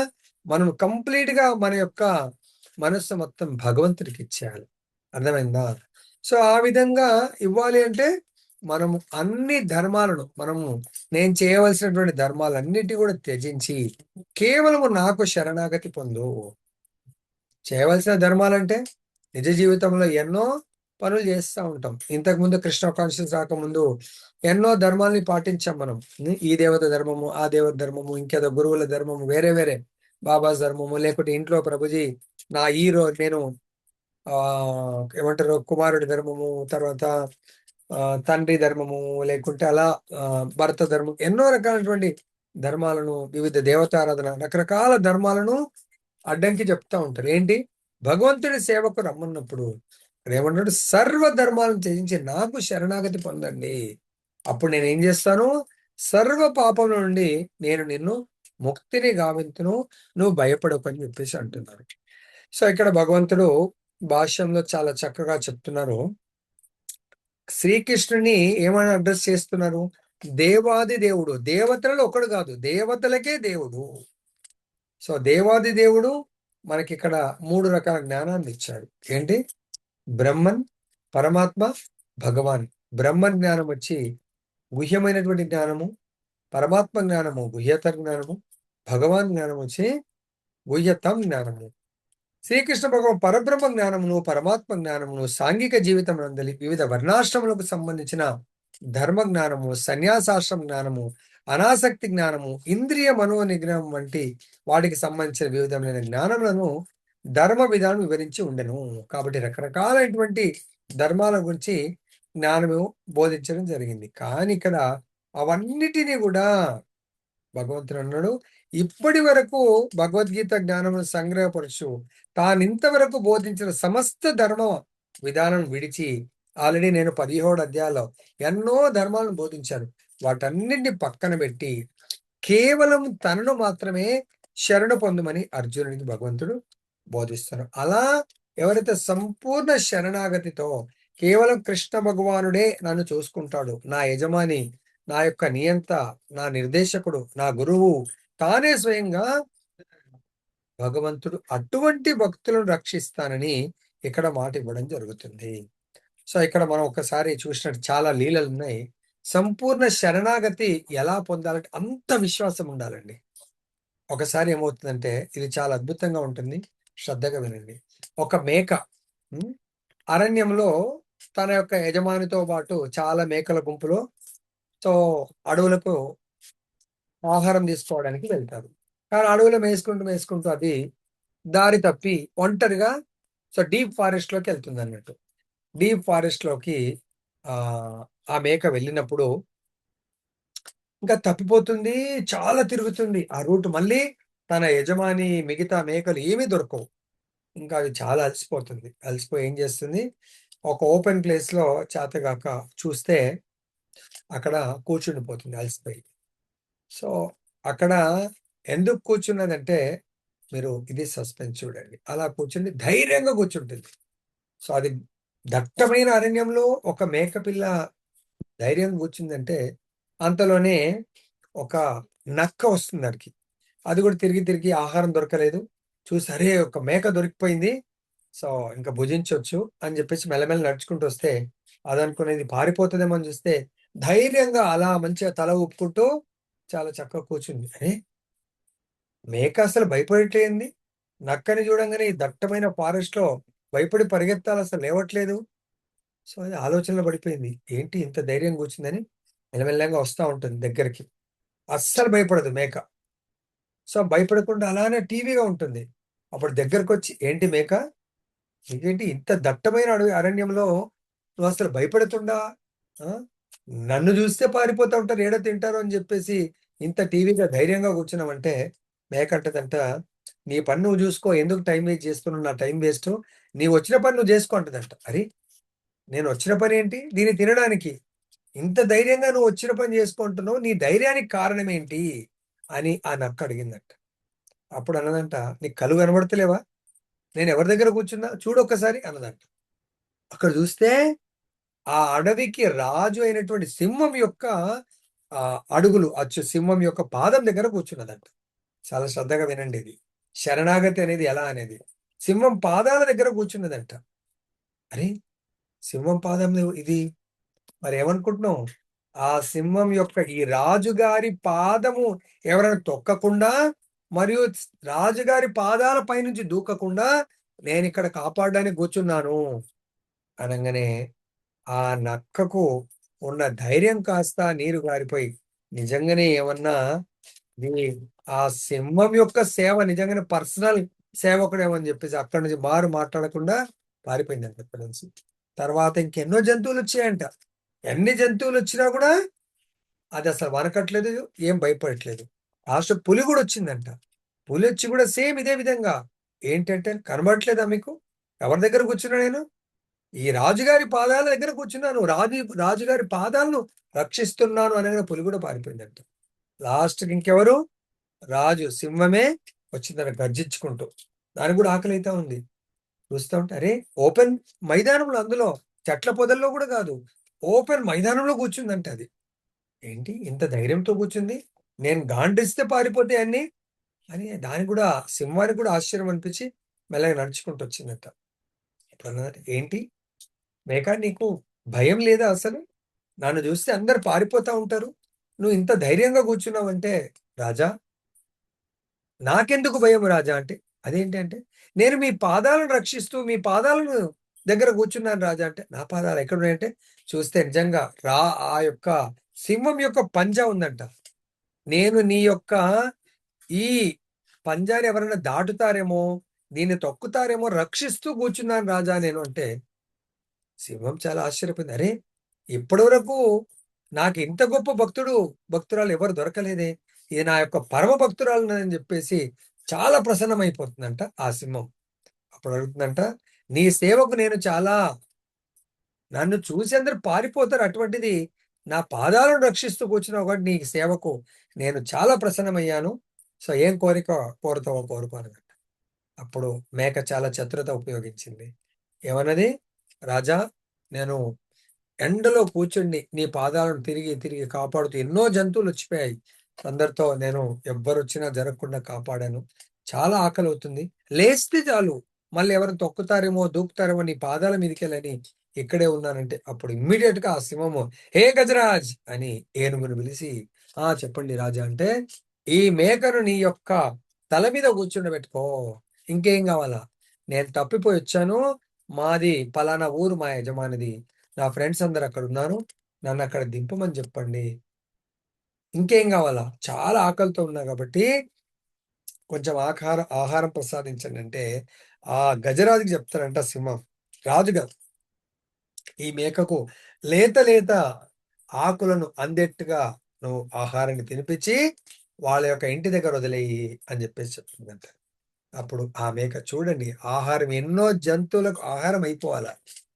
మనం కంప్లీట్ గా మన యొక్క మనస్సు మొత్తం భగవంతుడికి ఇచ్చేయాలి. అర్థమైందా? సో ఆ విధంగా ఇవ్వాలి అంటే మనము అన్ని ధర్మాలను, నేను చేయవలసినటువంటి ధర్మాలన్నిటి కూడా త్యజించి కేవలము నాకు శరణాగతి పొందు. చేయవలసిన ధర్మాలంటే నిజ జీవితంలో ఎన్నో పనులు చేస్తూ ఉంటాం. ఇంతకుముందు కృష్ణ కాన్షియస్ రాకముందు ఎన్నో ధర్మాల్ని పాటించాం మనం. ఈ దేవత ధర్మము, ఆ దేవత ధర్మము, ఇంకేదో గురువుల ధర్మము, వేరే వేరే బాబాస్ ధర్మము, లేకుంటే ఇంట్లో ప్రభుజీ నా నేను ఆ ఏమంటారు కుమారుడి ధర్మము, తర్వాత తండ్రి ధర్మము, లేకుంటే అలా భర్త ధర్మం, ఎన్నో రకాలైనటువంటి ధర్మాలను, వివిధ దేవతారాధన, రకరకాల ధర్మాలను అడ్డంకి చెప్తా ఉంటారు. ఏంటి? భగవంతుడి సేవకు రమ్మన్నప్పుడు ఏమంటాడు? సర్వ ధర్మాలను త్యజించి నాకు శరణాగతి పొందండి, అప్పుడు నేను ఏం చేస్తాను? సర్వ పాపం నుండి నేను నిన్ను ముక్తిని గావింతును, నువ్వు భయపడకు అని చెప్పేసి అంటున్నారు. సో ఇక్కడ భగవంతుడు భాష్యంలో చాలా చక్కగా చెప్తున్నారు. శ్రీకృష్ణుని ఏమని అడ్రస్ చేస్తున్నారు? దేవాది దేవుడు, దేవతలలో ఒకడు కాదు, దేవతలకే దేవుడు. సో దేవాది దేవుడు మనకి ఇక్కడ 3 రకాల జ్ఞానాన్ని ఇచ్చాడు. ఏంటి? బ్రహ్మన్, పరమాత్మ, భగవాన్. బ్రహ్మ జ్ఞానం వచ్చి గుహ్యమైనటువంటి జ్ఞానము, పరమాత్మ జ్ఞానము గుహ్యతర జ్ఞానము, భగవాన్ జ్ఞానం వచ్చి గుహ్యతం జ్ఞానము. శ్రీకృష్ణ భగవాన్ పరబ్రహ్మ జ్ఞానమును, పరమాత్మ జ్ఞానమును, సాంఘిక జీవితం నందలి వివిధ వర్ణాశ్రములకు సంబంధించిన ధర్మ జ్ఞానము, సన్యాసాశ్రమ జ్ఞానము, అనాసక్తి జ్ఞానము, ఇంద్రియ మనో నిగ్రహం వంటి వాటికి సంబంధించిన వివిధమైన జ్ఞానములను ధర్మ విధానం వివరించి ఉండెను. కాబట్టి రకరకాలైనటువంటి ధర్మాల గురించి జ్ఞానము బోధించడం జరిగింది. కానీ ఇక్కడ అవన్నిటినీ కూడా భగవంతుడు అన్నాడు, ఇప్పటి వరకు భగవద్గీత జ్ఞానమును సంగ్రహపరచు తానింతవరకు బోధించిన సమస్త ధర్మ విధానం విడిచి, ఆల్రెడీ నేను 17 అధ్యాయాల్లో ఎన్నో ధర్మాలను బోధించాను, వాటన్నింటిని పక్కన పెట్టి కేవలం తనను మాత్రమే శరణు పొందమని అర్జునుడికి భగవంతుడు బోధిస్తారు. అలా ఎవరైతే సంపూర్ణ శరణాగతితో కేవలం కృష్ణ భగవానుడే నన్ను చూసుకుంటాడు, నా యజమాని, నా యొక్క నియంత, నా నిర్దేశకుడు, నా గురువు, తానే స్వయంగా భగవంతుడు, అటువంటి భక్తులను రక్షిస్తానని ఇక్కడ మాట ఇవ్వడం జరుగుతుంది. సో ఇక్కడ మనం ఒకసారి చూసినట్టు చాలా లీలలు ఉన్నాయి. సంపూర్ణ శరణాగతి ఎలా పొందాలంటే అంత విశ్వాసం ఉండాలండి. ఒకసారి ఏమవుతుందంటే ఇది చాలా అద్భుతంగా ఉంటుంది, శ్రద్ధగా వినండి. ఒక మేక అరణ్యంలో తన యొక్క యజమానితో పాటు చాలా మేకల గుంపులో సో అడవులకు ఆహారం తీసుకోవడానికి వెళ్తారు. కానీ అడవులో మేసుకుంటూ అది దారి తప్పి ఒంటరిగా సో డీప్ ఫారెస్ట్ లోకి వెళ్తుంది అన్నట్టు. డీప్ ఫారెస్ట్ లోకి ఆ మేక వెళ్ళినప్పుడు ఇంకా తప్పిపోతుంది, చాలా తిరుగుతుంది ఆ రూట్. మళ్ళీ తన యజమాని, మిగతా మేకలు ఏమీ దొరకవు. ఇంకా అది చాలా అలసిపోతుంది. అలసిపోయి ఏం చేస్తుంది? ఒక ఓపెన్ ప్లేస్ లో చేతగాక చూస్తే అక్కడ కూర్చుండిపోతుంది అలసిపోయి. సో అక్కడ ఎందుకు కూర్చున్నదంటే, మీరు ఇది సస్పెన్స్ చూడండి. అలా కూర్చుని ధైర్యంగా కూర్చుంటుంది. సో అది దట్టమైన అరణ్యంలో ఒక మేకపిల్ల ధైర్యంగా కూర్చుందంటే, అంతలోనే ఒక నక్క వస్తుంది దానికి. అది కూడా తిరిగి తిరిగి ఆహారం దొరకలేదు చూసి, అరే ఒక మేక దొరికిపోయింది, సో ఇంకా భుజించవచ్చు అని చెప్పేసి మెల్లమెల్ల నడుచుకుంటూ వస్తే, అదనుకునేది పారిపోతుందేమో అని చూస్తే ధైర్యంగా అలా మంచిగా తల ఊపుకుంటూ చాలా చక్కగా కూర్చుంది. అరే మేక అసలు భయపడట్లేంది, నక్కని చూడంగానే ఈ దట్టమైన ఫారెస్ట్ లో భయపడి పరిగెత్తాలి, అసలు లేవట్లేదు. సో అది ఆలోచనలో పడిపోయింది, ఏంటి ఇంత ధైర్యం కూర్చుందని మెల్లమెల్లంగా వస్తూ ఉంటుంది దగ్గరికి. అస్సలు భయపడదు మేక. సో భయపడకుండా అలానే టీవీగా ఉంటుంది. అప్పుడు దగ్గరకు వచ్చి, ఏంటి మేక, ఇదేంటి ఇంత దట్టమైన అడవి అరణ్యంలో నువ్వు అసలు భయపడుతుండా? నన్ను చూస్తే పారిపోతా ఉంటారు, ఏడ తింటారు అని చెప్పేసి ఇంత టీవీగా ధైర్యంగా కూర్చున్నామంటే, మేకంటదంట, నీ పని నువ్వు చూసుకో, ఎందుకు టైం వేస్ట్ చేస్తున్నావు, నా టైం వేస్ట్, నీవు వచ్చిన పని నువ్వు చేసుకో అంటదంట. అరే నేను వచ్చిన పని ఏంటి? దీన్ని తినడానికి. ఇంత ధైర్యంగా నువ్వు వచ్చిన పని చేసుకుంటున్నావు, నీ ధైర్యానికి కారణం ఏంటి అని ఆ నక్క అడిగిందంట. అప్పుడు అన్నదంట, నీకు కళ్ళు కనబడతలేవా, నేను ఎవరి దగ్గర కూర్చున్నా చూడు ఒక్కసారి అన్నదంట. అక్కడ చూస్తే ఆ అడవికి రాజు అయినటువంటి సింహం యొక్క అడుగులు అచ్చు సింహం యొక్క పాదం దగ్గర కూర్చున్నదంట. చాలా శ్రద్ధగా వినండి, ఇది శరణాగతి అనేది ఎలా అనేది. సింహం పాదాల దగ్గర కూర్చున్నదంట. అరే సింహం పాదం ఇది, మరి ఏమనుకుంటున్నావు? ఆ సింహం యొక్క ఈ రాజుగారి పాదము ఎవరైనా తొక్కకుండా, మరియు రాజుగారి పాదాల పైనుంచి దూకకుండా నేను ఇక్కడ కాపాడడానికి కూర్చున్నాను అనగానే ఆ నక్కకు ఉన్న ధైర్యం కాస్త నీరు గారిపోయి నిజంగానే ఏమన్నా ఇది ఆ సింహం యొక్క సేవ నిజంగానే పర్సనల్ సేవకుడేమో అని చెప్పేసి అక్కడి నుంచి మారు మాట్లాడకుండా పారిపోయిందంట అక్కడి నుంచి. తర్వాత ఇంకెన్నో జంతువులు వచ్చాయంట. ఎన్ని జంతువులు వచ్చినా కూడా అది అసలు వనకట్లేదు, ఏం భయపడట్లేదు. లాస్ట్ పులి కూడా వచ్చిందంట. పులి వచ్చి కూడా సేమ్ ఇదే విధంగా ఏంటంటే కనబడట్లేదా మీకు? ఎవరి దగ్గర కూర్చున్నా నేను? ఈ రాజుగారి పాదాల దగ్గర కూర్చున్నాను. రాజుగారి పాదాలను రక్షిస్తున్నాను అనగానే పులి కూడా పారిపోయిందంట. లాస్ట్‌కి ఇంకెవరు? రాజు సింహమే వచ్చిందట గర్జించుకుంటూ. దానికి కూడా ఆకలి అయితా ఉంది. చూస్తా ఉంటే అరే! ఓపెన్ మైదానంలో, అందులో చెట్ల పొదల్లో కూడా కాదు. ఓపెన్ మైదానంలో కూర్చుందంట అది. ఏంటి ఇంత ధైర్యంతో కూర్చుంది? నేను గాండ్రిస్తే పారిపోతాయి అన్నీ అని దానికి కూడా సింహానికి కూడా ఆశ్చర్యం అనిపించి మెల్లగా నడుచుకుంటూ వచ్చిందట. అప్పుడన్నదట, ఏంటి మేక నీకు భయం లేదా అసలు? నన్ను చూస్తే అందరూ పారిపోతా ఉంటారు. నువ్వు ఇంత ధైర్యంగా కూర్చున్నావంటే, రాజా నాకెందుకు భయం రాజా అంటే, అదేంటి అంటే, నేను మీ పాదాలను రక్షిస్తూ మీ పాదాలను దగ్గర కూర్చున్నాను రాజా అంటే, నా పాదాలు ఎక్కడున్నాయంటే, చూస్తే నిజంగా ఆ యొక్క సింహం యొక్క పంజా ఉందంట. నేను నీ యొక్క ఈ పంజాని ఎవరైనా దాటుతారేమో, దీన్ని తొక్కుతారేమో రక్షిస్తూ కూర్చున్నాను రాజా నేను అంటే, సింహం చాలా ఆశ్చర్యపోయింది. అరే! ఇప్పటివరకు నాకు ఇంత గొప్ప భక్తురాలు ఎవరు దొరకలేదే. ఇది నా యొక్క పరమ భక్తురాలని చెప్పేసి చాలా ప్రసన్నమైపోతుందంట ఆ సింహం. అప్పుడు అడుగుతుందంట, నీ సేవకు నేను చాలా నన్ను చూసి అందరూ పారిపోతారు. అటువంటిది నా పాదాలను రక్షిస్తూ కూర్చున్నావు కాబట్టి నీ సేవకు నేను చాలా ప్రసన్నమయ్యాను. సో, ఏం కోరిక కోరుతావో కోరుకో అన్నదంట. అప్పుడు మేక చాలా చతురత ఉపయోగించింది. ఏమన్నది? రాజా నేను ఎండలో కూర్చుండి నీ పాదాలను తిరిగి తిరిగి కాపాడుతూ ఎన్నో జంతువులు వచ్చిపోయాయి. అందరితో నేను ఎవ్వరొచ్చినా జరగకుండా కాపాడాను. చాలా ఆకలవుతుంది. లేస్తే చాలు మళ్ళీ ఎవరైనా తొక్కుతారేమో, దూకుతారేమో నీ పాదాల మీదకెళ్ళని ఇక్కడే ఉన్నానంటే అప్పుడు ఇమ్మీడియేట్‌గా ఆ సింహము "హే గజరాజ్" అని ఏనుగును పిలిసి, "ఆ! చెప్పండి రాజా" అంటే, "ఈ మేకను నీ యొక్క తల మీద కూర్చుండబెట్టుకో. ఇంకేం కావాలా? నేను తప్పిపోయొచ్చాను. మాది పలానా ఊరు మా యజమానిది. నా ఫ్రెండ్స్ అందరూ అక్కడున్నారు. నన్నక్కడ దింపమని చెప్పండి. ఇంకేం గావాలా? చాలా ఆకలితో ఉన్నా గాబట్టి, కొంచెం ఆహారం ప్రసాదించండి" అంటే, ఆ గజరాజుకి చెప్తాడంట సింహం. రాజు గాదు. ఈ మేకకు లేత లేత ఆకులను అందేట్టుగా నువ్వు ఆహారాన్ని తినిపిచ్చి, వాళ్ళ యొక్క ఇంటి దగ్గర వదిలేయి అని జెప్పేసి చెప్తుందంట. అప్పుడు ఆ మేక చూడండి ఆహారం ఎన్నో జంతువులకు ఆహారం అయిపోవాలా.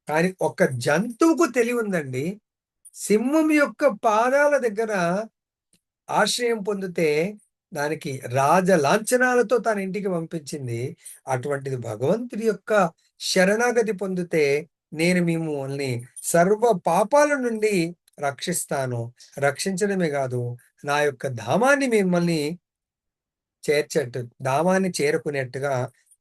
కానీ ఒక్క జంతువుకు తెలివుందండి. సింహం యొక్క పాదాల దగ్గర ఆశ్రయం పొందితే దానికి రాజ లాంఛనాలతో తన ఇంటికి పంపించింది. అటువంటిది భగవంతుడి యొక్క శరణాగతి పొందితే నేను మిమ్మల్ని సర్వ పాపాల నుండి రక్షిస్తాను. రక్షించడమే గాదు, నా యొక్క ధామాన్ని మిమ్మల్ని ధామాన్ని చేరుకునేట్టుగా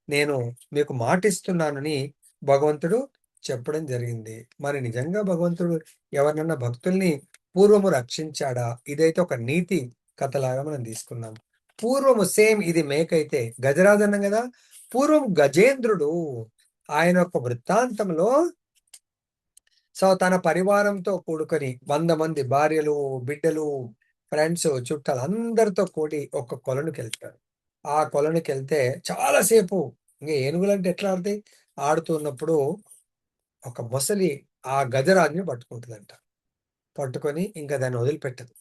నేను మీకు మాటిస్తున్నానని భగవంతుడు చెప్పడం జరిగింది. మరి నిజంగా భగవంతుడు ఎవరినన్నా భక్తుల్ని పూర్వము రక్షించాడా? ఇదైతే ఒక నీతి కథలాగా మనం తీసుకున్నాం. పూర్వము సేమ్ ఇది మేకైతే గజరాజు అన్నాం గదా! పూర్వం గజేంద్రుడు ఆయన యొక్క వృత్తాంతంలో సో, తన పరివారంతో కూడుకొని 100 మంది భార్యలు, బిడ్డలు, ఫ్రెండ్స్, చుట్టాలు అందరితో కూడి ఒక కొలనుకెళ్తాడు. ఆ కొలనుకెళ్తే చాలా సేపు ఇంగ ఏనుగులంటే ఎట్లా ఆడతాయి? ఆడుతూ ఉన్నప్పుడు ఒక మొసలి ఆ గజరాజుని పట్టుకుంటదంట. పట్టుకొని ఇంక దాన్ని వదిలిపెట్టదు.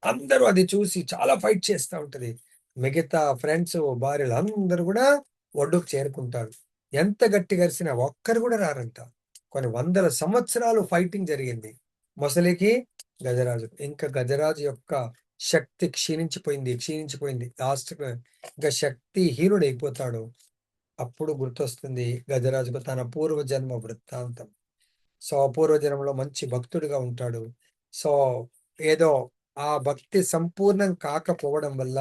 అందరూ అది చూసి చాలా ఫైట్ చేస్తా ఉంటది. మిగతా ఫ్రెండ్స్, భార్యలు అందరూ గూడా ఒడ్డుకు చేరుకుంటారు. ఎంత గట్టిగా అరిసినా ఒక్కరు గూడా రారంట. కొన్ని వందల సంవత్సరాలు ఫైటింగ్ జరిగింది. మొసలికి, గజరాజుకి. ఇంకా గజరాజు యొక్క శక్తి క్షీణించిపోయింది, క్షీణించిపోయింది. లాస్ట్‌కి ఇంక శక్తిహీనుడైపోతాడు. అప్పుడు గుర్తొస్తుంది గజరాజుకు తన పూర్వజన్మ వృత్తాంతం. సో, పూర్వజన్మలో మంచి భక్తుడిగా ఉంటాడు. సో, ఏదో ఆ భక్తి సంపూర్ణం కాకపోవడం వల్ల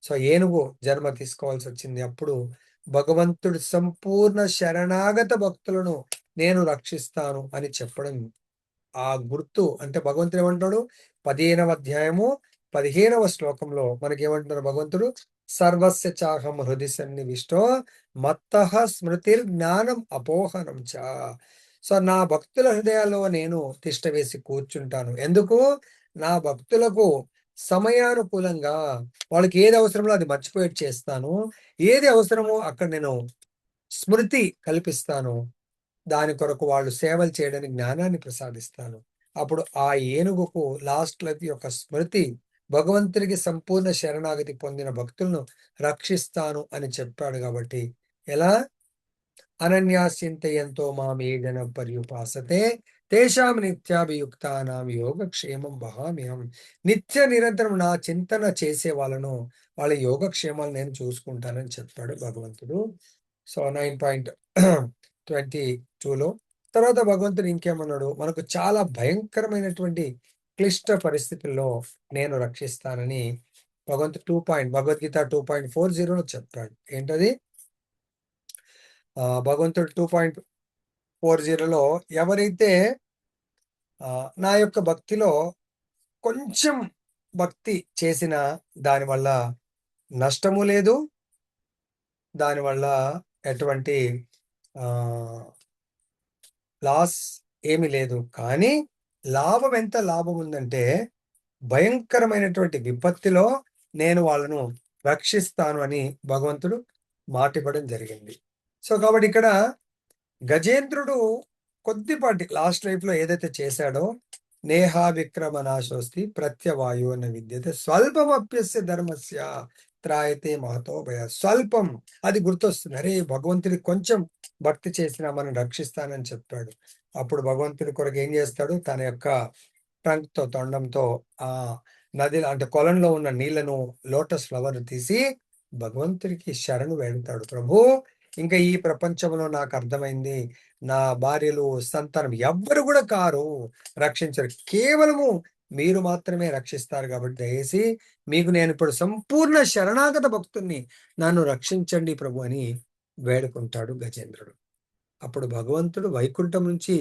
సో, ఏనుగు జన్మ తీసుకోవాల్సొచ్చింది. అప్పుడు భగవంతుడు సంపూర్ణ శరణాగత భక్తులను నేను రక్షిస్తాను అని చెప్పడం ఆ గుర్తు అంటే భగవంతుడు ఏమంటాడు? 15వ అధ్యాయము 15వ శ్లోకంలో మనకేమంటున్నారు భగవంతుడు? "సర్వస్య చాహం హృది సన్నివిష్టో మత్తః స్మృతిర్జ్ఞానం అపోహనం చ." సో, నా భక్తుల హృదయాల్లో నేను తిష్ట వేసి కూర్చుంటాను. ఎందుకు? నా భక్తులకు సమయానుకూలంగా వాళ్ళకి ఏది అవసరమో అది మర్చిపోయేట్టు చేస్తాను. ఏది అవసరమో అక్కడ నేను స్మృతి కల్పిస్తాను. దాని కొరకు వాళ్ళు సేవలు చేయడానికి జ్ఞానాన్ని ప్రసాదిస్తాను. అప్పుడు ఆ ఏనుగుకు లాస్ట్ లైఫ్ యొక్క స్మృతి భగవంతునికి సంపూర్ణ శరణాగతి పొందిన భక్తులను రక్షిస్తాను అని చెప్పాడు కాబట్టి ఎలా? అనన్యాశ్చింతయంతో మామే జన పర్యుపాసతే తేషాం నిత్యాభియుక్తానాం యోగక్షేమం వహామ్యహం. నిత్య నిరంతరం నా చింతన చేసే వాళ్ళను వాళ్ళ యోగక్షేమాలు నేను చూసుకుంటానని చెప్పాడు భగవంతుడు. సో 9.22లో తర్వాత భగవంతుడు ఇంకేమన్నాడు? మనకు చాలా భయంకరమైనటువంటి క్లిష్ట పరిస్థితుల్లో నేను రక్షిస్తానని భగవంతుడు భగవద్గీత 2.40లో చెప్పాడు. ఏంటది? భగవంతుడు 2.40లో ఎవరైతే నా యొక్క భక్తిలో కొంచెం భక్తి చేసినా దానివల్ల నష్టము లేదు. దానివల్ల ఎటువంటి ఆహ్, లాస్ ఏమీ లేదు. కానీ లాభం ఎంత లాభం ఉందంటే భయంకరమైనటువంటి విపత్తిలో నేను వాళ్ళను రక్షిస్తాను అని భగవంతుడు మాటివ్వడం జరిగింది. సో, కాబట్టి ఇక్కడ గజేంద్రుడు కొద్దిపాటి లాస్ట్ లైఫ్‌లో ఏదైతే చేశాడో, నేహా విక్రమ నాశోస్తి ప్రత్యవాయో న విద్యతే స్వల్పమప్యస్య ధర్మస్య త్రాయతే మహతో భయాత్. స్వల్పం అది గుర్తొస్తుంది. అరే! భగవంతుడికి కొంచెం భక్తి చేసినా మనం రక్షిస్తానని చెప్పాడు. అప్పుడు భగవంతుడి కొరకు ఏం చేస్తాడు? తన యొక్క ట్రంక్‌తో తొండంతో ఆ నదిలో అంటే కొలంలో ఉన్న నీళ్లను లోటస్ ఫ్లవర్‌ని తీసి భగవంతుడికి శరణు వేడుతాడు. ప్రభూ! ఇంకా ఈ ప్రపంచంలో నాకర్థమైంది. నా భార్యలు, సంతానం ఎవ్వరు గూడా కారు. రక్షించరు. కేవలము మీరు మాత్రమే రక్షిస్తారు గాబట్టి దయచేసి మీకు నేనిప్పుడు సంపూర్ణ శరణాగత భక్తుడిని. నన్ను రక్షించండి ప్రభు అని వేడుకుంటాడు గజేంద్రుడు. అప్పుడు భగవంతుడు వైకుంఠం నుంచి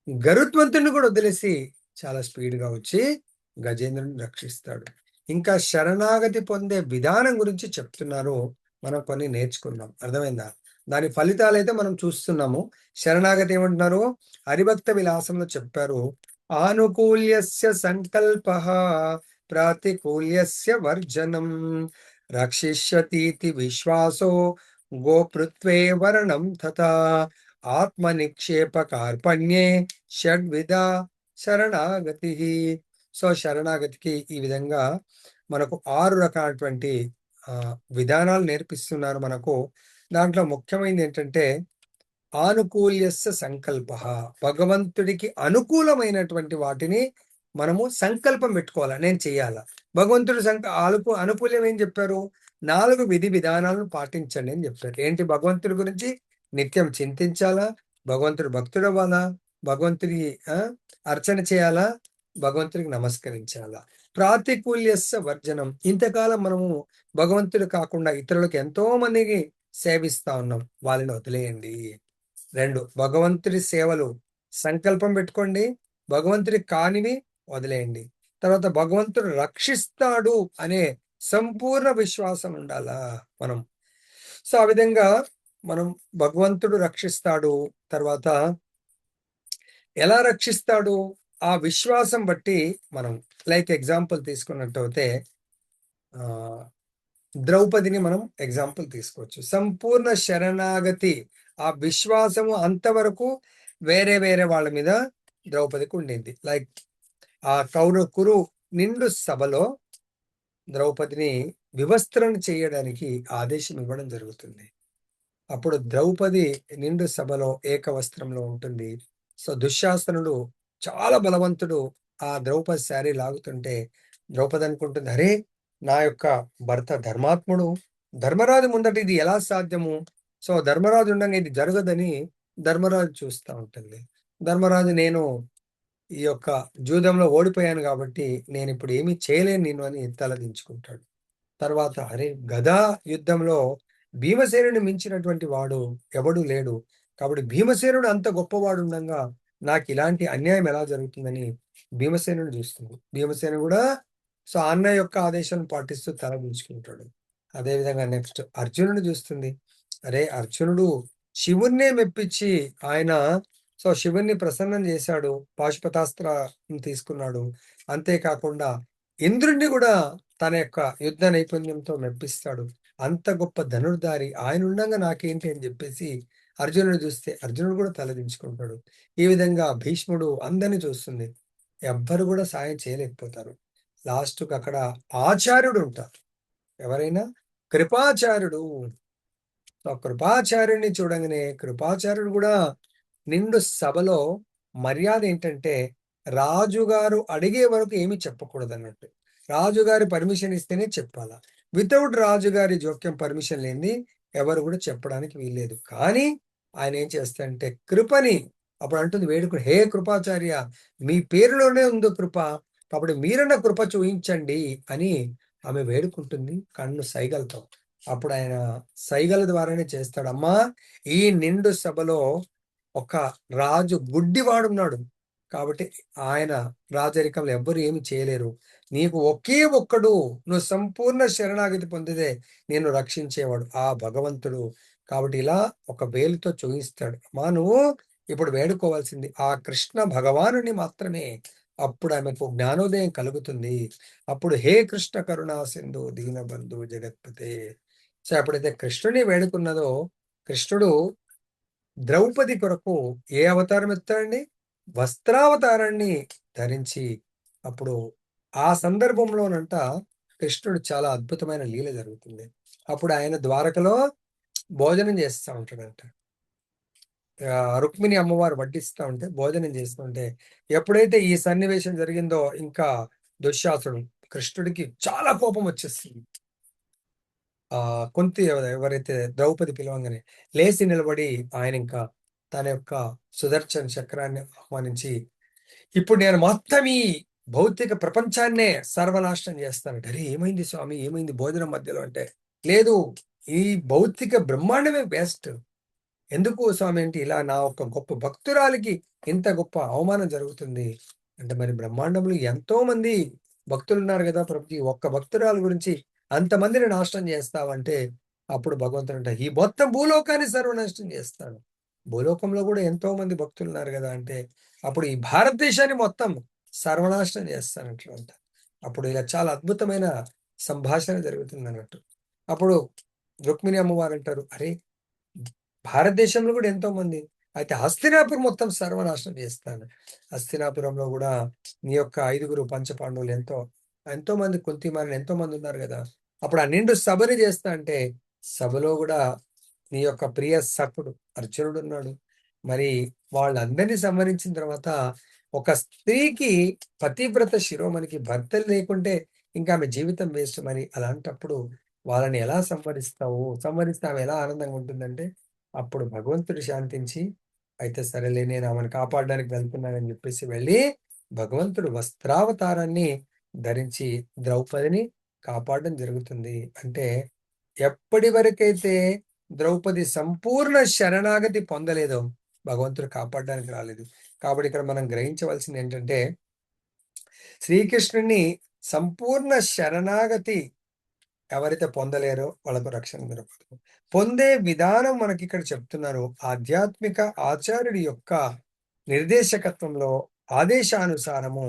గరుత్మంతుడిని కూడా వదిలేసి చాలా స్పీడ్‌గా వచ్చి గజేంద్రుడిని రక్షిస్తాడు. ఇంకా శరణాగతి పొందే విధానం గురించి చెప్తున్నారు. మనం కొన్ని నేర్చుకుందాం. అర్థమైందా? దాని ఫలితాలైతే మనం చూస్తున్నాము. శరణాగతి ఏమంటున్నారు? హరిభక్త విలాసంలో చెప్పారు. ఆనుకూల్యస్య సంకల్పః ప్రాతికూల్యస్య వర్జనం రక్షిష్యతీతి విశ్వాసో గోపృత్వే వరణం తథా ఆత్మనిక్షేప కార్పణ్యే షడ్విధ శరణాగతి. సో శరణాగతికి ఈ విధంగా మనకు 6 రకాలటువంటి విధానాలు నేర్పిస్తున్నారు మనకు. దాంట్లో ముఖ్యమైనది ఏంటంటే ఆనుకూల్యస్య సంకల్పః. భగవంతుడికి అనుకూలమైనటువంటి వాటిని మనము సంకల్పం పెట్టుకోవాలా. నేను చెయ్యాలా. భగవంతుడు అనుకూలం ఏం చెప్పారు? 4 విధి విధానాలను పాటించండి అని చెప్పారు. ఏంటి భగవంతుడి గురించి? నిత్యం చింతించాలా? భగవంతుడు భక్తుడవ్వాలా? భగవంతుడికి అర్చన చేయాలా? భగవంతుడికి నమస్కరించాలా? ప్రాతికూల్యస్య వర్జనం. ఇంతకాలం మనము భగవంతుడు కాకుండా ఇతరులకు ఎంతో మందికి సేవిస్తా ఉన్నాం. వాళ్ళని వదిలేయండి. 2 భగవంతుడి సేవలు సంకల్పం పెట్టుకోండి. భగవంతుడి కానివి వదిలేయండి. తర్వాత భగవంతుడు రక్షిస్తాడు అనే సంపూర్ణ విశ్వాసం ఉండాలా మనం. సో, ఆ విధంగా మనం భగవంతుడు రక్షిస్తాడు. తర్వాత ఎలా రక్షిస్తాడు? ఆ విశ్వాసం బట్టి మనం లైక్ ఎగ్జాంపుల్ తీసుకున్నట్టయితే ఆహ్, ద్రౌపదిని మనం ఎగ్జాంపుల్ తీసుకోవచ్చు. సంపూర్ణ శరణాగతి ఆ విశ్వాసము అంతవరకు వేరే వేరే వాళ్ళ మీద ద్రౌపదికి ఉండింది. లైక్ ఆ కురు నిండు సభలో ద్రౌపదిని వివస్త్రను చేయడానికి ఆదేశం ఇవ్వడం జరుగుతుంది. అప్పుడు ద్రౌపది నిండు సభలో ఏకవస్త్రంలో ఉంటుంది. సో, దుశ్శాసనుడు చాలా బలవంతుడు. ఆ ద్రౌపది శారీ లాగుతుంటే ద్రౌపది అనుకుంటుంది, అరే! నా యొక్క భర్త ధర్మాత్ముడు. ధర్మరాజు ముందట ఇది ఎలా సాధ్యము? సో, ధర్మరాజు ఉండంగా ఇది జరగదని ధర్మరాజు చూస్తా ఉంటుంది. ధర్మరాజు నేను ఈ యొక్క జూదంలో ఓడిపోయాను గాబట్టి నేనిప్పుడు ఏమీ చేయలేను నేను అని తలదించుకుంటాడు. తర్వాత అరే! గదా యుద్ధంలో భీమసేనుని మించినటువంటి వాడు ఎవడు లేడు. కాబట్టి భీమసేనుడు అంత గొప్పవాడుండంగా నాకిలాంటి అన్యాయం ఎలా జరుగుతుందని భీమసేనుడు జూస్తుంది. భీమసేనుడు గూడా సో, ఆ అన్న యొక్క ఆదేశాలను పాటిస్తూ తలదించుకుంటాడు. అదే విధంగా నెక్స్ట్ అర్జునుడిని జూస్తుంది. అరే! అర్జునుడు శివున్నే మెప్పించి ఆయన సో శివుణ్ణి ప్రసన్నం చేశాడు, పాశుపతాస్త్ర తీసుకున్నాడు. అంతేకాకుండా ఇంద్రుణ్ణి కూడా తన యొక్క యుద్ధ నైపుణ్యంతో మెప్పిస్తాడు. అంత గొప్ప ధనుర్ధారి ఆయన ఉండంగా నాకేంటి అని చెప్పేసి అర్జునుడు చూస్తే అర్జునుడు కూడా తలదించుకుంటాడు. ఈ విధంగా భీష్ముడు అందరిని చూస్తుంది, ఎవ్వరు కూడా సాయం చేయలేకపోతారు. లాస్ట్‌కి అక్కడ ఆచార్యుడు ఉంటారు. ఎవరైనా కృపాచార్యుడు. ఆ కృపాచార్యుడిని చూడంగానే కృపాచార్యుడు కూడా నిండు సభలో మర్యాద ఏంటంటే రాజుగారు అడిగే వరకు ఏమీ చెప్పకూడదు అన్నట్టు. రాజుగారి పర్మిషన్ ఇస్తేనే చెప్పాలా. వితౌట్ రాజుగారి జోక్యం పర్మిషన్ లేనిది ఎవరు కూడా చెప్పడానికి వీల్లేదు. కానీ ఆయన ఏం చేస్తాడంటే కృపని అప్పుడు అంటుంది వేడుకుని, హే కృపాచార్య, మీ పేరులోనే ఉంది కృప, కాబట్టి మీరన్న కృప చూయించండి అని ఆమె వేడుకుంటుంది కన్ను సైగలతో. అప్పుడు ఆయన సైగల ద్వారానే చేస్తాడు. అమ్మా, ఈ నిండు సభలో ఒక రాజు గుడ్డివాడున్నాడు. కాబట్టి ఆయన రాజరికంలో ఎవ్వరు ఏమి చేయలేరు. నీకు ఒకే ఒక్కడు, నువ్వు సంపూర్ణ శరణాగతి పొందితే నేను రక్షించేవాడు ఆ భగవంతుడు. కాబట్టి ఇలా ఒక వేలుతో చూయిస్తాడు. అమ్మా, నువ్వు ఇప్పుడు వేడుకోవాల్సింది ఆ కృష్ణ భగవానుని మాత్రమే. అప్పుడు ఆమెకు జ్ఞానోదయం కలుగుతుంది. అప్పుడు హే కృష్ణ కరుణా సింధు దీనబంధు జగత్పతే. సో ఎప్పుడైతే కృష్ణుని వేడుకున్నదో కృష్ణుడు ద్రౌపది కొరకు ఏ అవతారం ఎత్తాడండి? వస్త్రావతారాన్ని ధరించి అప్పుడు ఆ సందర్భంలోనంట కృష్ణుడు చాలా అద్భుతమైన లీల జరుగుతుంది. అప్పుడు ఆయన ద్వారకలో భోజనం చేస్తా ఉంటాడంట. రుక్మిణి అమ్మవారు వడ్డిస్తా ఉంటే భోజనం చేస్తూ ఉంటే ఎప్పుడైతే ఈ సన్నివేశం జరిగిందో ఇంకా దుశ్శాసనుడు కృష్ణుడికి చాలా కోపం వచ్చేస్తుంది. కుంతి ఎవరైతే ద్రౌపది పిలవంగానే లేచి నిలబడి ఆయన ఇంకా తన యొక్క సుదర్శన చక్రాన్ని ఆహ్వానించి, ఇప్పుడు నేను మొత్తం ఈ భౌతిక ప్రపంచాన్నే సర్వనాశనం చేస్తాను. అరే ఏమైంది స్వామి, ఏమైంది భోజనం మధ్యలో అంటే, లేదు, ఈ భౌతిక బ్రహ్మాండమే బెస్ట్. ఎందుకు స్వామి అంటే, ఇలా నా ఒక గొప్ప భక్తురాలికి ఇంత గొప్ప అవమానం జరుగుతుంది అంటే, మరి బ్రహ్మాండంలో ఎంతో మంది భక్తులు ఉన్నారు కదా ప్రభుకి, ఒక్క భక్తురాలు గురించి అంతమందిని నాశనం చేస్తావంటే అప్పుడు భగవంతుడు అంటే, ఈ మొత్తం భూలోకాన్ని సర్వనాశనం చేస్తాను. భూలోకంలో కూడా ఎంతో మంది భక్తులు ఉన్నారు కదా అంటే, అప్పుడు ఈ భారతదేశాన్ని మొత్తం సర్వనాశనం చేస్తానంట. అప్పుడు ఇలా చాలా అద్భుతమైన సంభాషణ జరుగుతుంది అన్నట్టు. అప్పుడు రుక్మిణి అమ్మవారు అంటారు, అరే భారతదేశంలో కూడా ఎంతో మంది, అయితే హస్తినాపురం మొత్తం సర్వనాశనం చేస్తాను. హస్తినాపురంలో కూడా నీ యొక్క 5గురు పంచపాండవులు ఎంతో ఎంతో మంది, కుంతిమారులు ఎంతో మంది ఉన్నారు కదా. అప్పుడు ఆ నిండు సభని చేస్తా అంటే సభలో కూడా నీ యొక్క ప్రియ సఖుడు అర్జునుడు ఉన్నాడు. మరి వాళ్ళందరినీ సంహరించిన తర్వాత ఒక స్త్రీకి పతివ్రత శిరోమణికి భర్తలు లేకుంటే ఇంకా ఆమె జీవితం వేస్ట్. మరి అలాంటప్పుడు వాళ్ళని ఎలా సంహరిస్తావు? సంహరిస్తే ఆమె ఎలా ఆనందంగా ఉంటుందంటే అప్పుడు భగవంతుడు శాంతించి, అయితే సరేలే నేను ఆమెను కాపాడడానికి వెళ్తున్నానని చెప్పేసి వెళ్ళి భగవంతుడు వస్త్రావతారాన్ని ధరించి ద్రౌపదిని కాపాడడం జరుగుతుంది. అంటే ఎప్పటి వరకైతే ద్రౌపది సంపూర్ణ శరణాగతి పొందలేదో భగవంతుడు కాపాడడానికి రాలేదు. కాబట్టి ఇక్కడ మనం గ్రహించవలసింది ఏంటంటే శ్రీకృష్ణుని సంపూర్ణ శరణాగతి ఎవరైతే పొందలేరో వాళ్ళకు రక్షణ దొరకదు. పొందే విధానం మనకి ఇక్కడ చెప్తున్నారు. ఆధ్యాత్మిక ఆచార్యుడి యొక్క నిర్దేశకత్వంలో ఆదేశానుసారము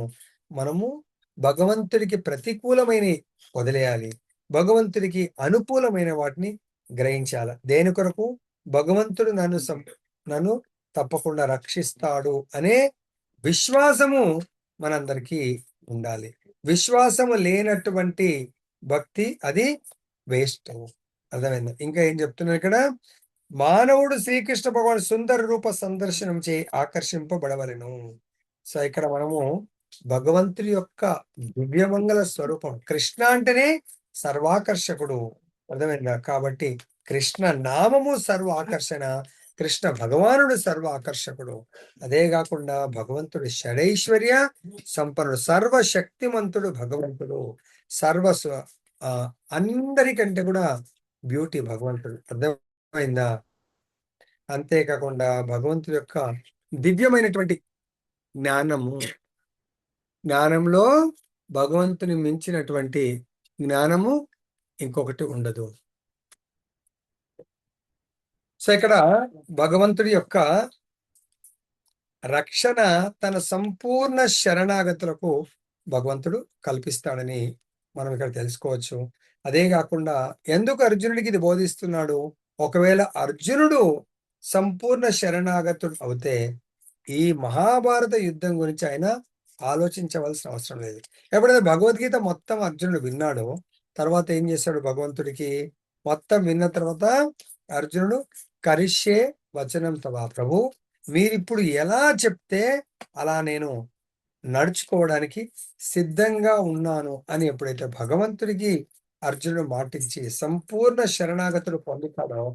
మనము భగవంతుడికి ప్రతికూలమైన వదిలేయాలి, భగవంతుడికి అనుకూలమైన వాటిని గ్రహించాల. దేని కొరకు? భగవంతుడు నన్ను తప్పకుండా రక్షిస్తాడు అనే విశ్వాసము మనందరికీ ఉండాలి. విశ్వాసము లేనటువంటి భక్తి అది వేస్ట్. అర్థమైంది. ఇంకా ఏం చెప్తున్నారు ఇక్కడ? మానవుడు శ్రీకృష్ణ భగవాన్ సుందర రూప సందర్శనం చే ఆకర్షింపబడవలెను. సో ఇక్కడ మనము భగవంతుడి యొక్క దివ్యమంగళ స్వరూపం. కృష్ణ అంటేనే సర్వాకర్షకుడు. అర్థమైందా? కాబట్టి కృష్ణ నామము సర్వ ఆకర్షణ, కృష్ణ భగవానుడు సర్వ ఆకర్షకుడు. అదే కాకుండా భగవంతుడు షడైశ్వర్య సంపన్నుడు, సర్వశక్తిమంతుడు భగవంతుడు, అందరికంటే కూడా బ్యూటీ భగవంతుడు. అర్థమైందా? అంతేకాకుండా భగవంతుడి యొక్క దివ్యమైనటువంటి జ్ఞానము, జ్ఞానంలో భగవంతుని మించినటువంటి జ్ఞానము ఇంకొకటి ఉండదు. సో ఇక్కడ భగవంతుడి యొక్క రక్షణ తన సంపూర్ణ శరణాగతులకు భగవంతుడు కల్పిస్తాడని మనం ఇక్కడ తెలుసుకోవచ్చు. అదే కాకుండా ఎందుకు అర్జునుడికి ఇది బోధిస్తున్నాడు? ఒకవేళ అర్జునుడు సంపూర్ణ శరణాగతుడు అవుతే ఈ మహాభారత యుద్ధం గురించి ఆయన ఆలోచించవలసిన అవసరం లేదు. ఎప్పుడైతే భగవద్గీత మొత్తం అర్జునుడు విన్నాడో తర్వాత ఏం చేశాడు భగవంతుడికి? మొత్తం విన్న తర్వాత అర్జునుడు కరిష్యే వచనం తవా ప్రభు, మీరిప్పుడు ఎలా చెప్తే అలా నేను నడుచుకోవడానికి సిద్ధంగా ఉన్నాను అని ఎప్పుడైతే భగవంతుడికి అర్జునుడు మాటిచ్చి సంపూర్ణ శరణాగతుడు పొందుతాడో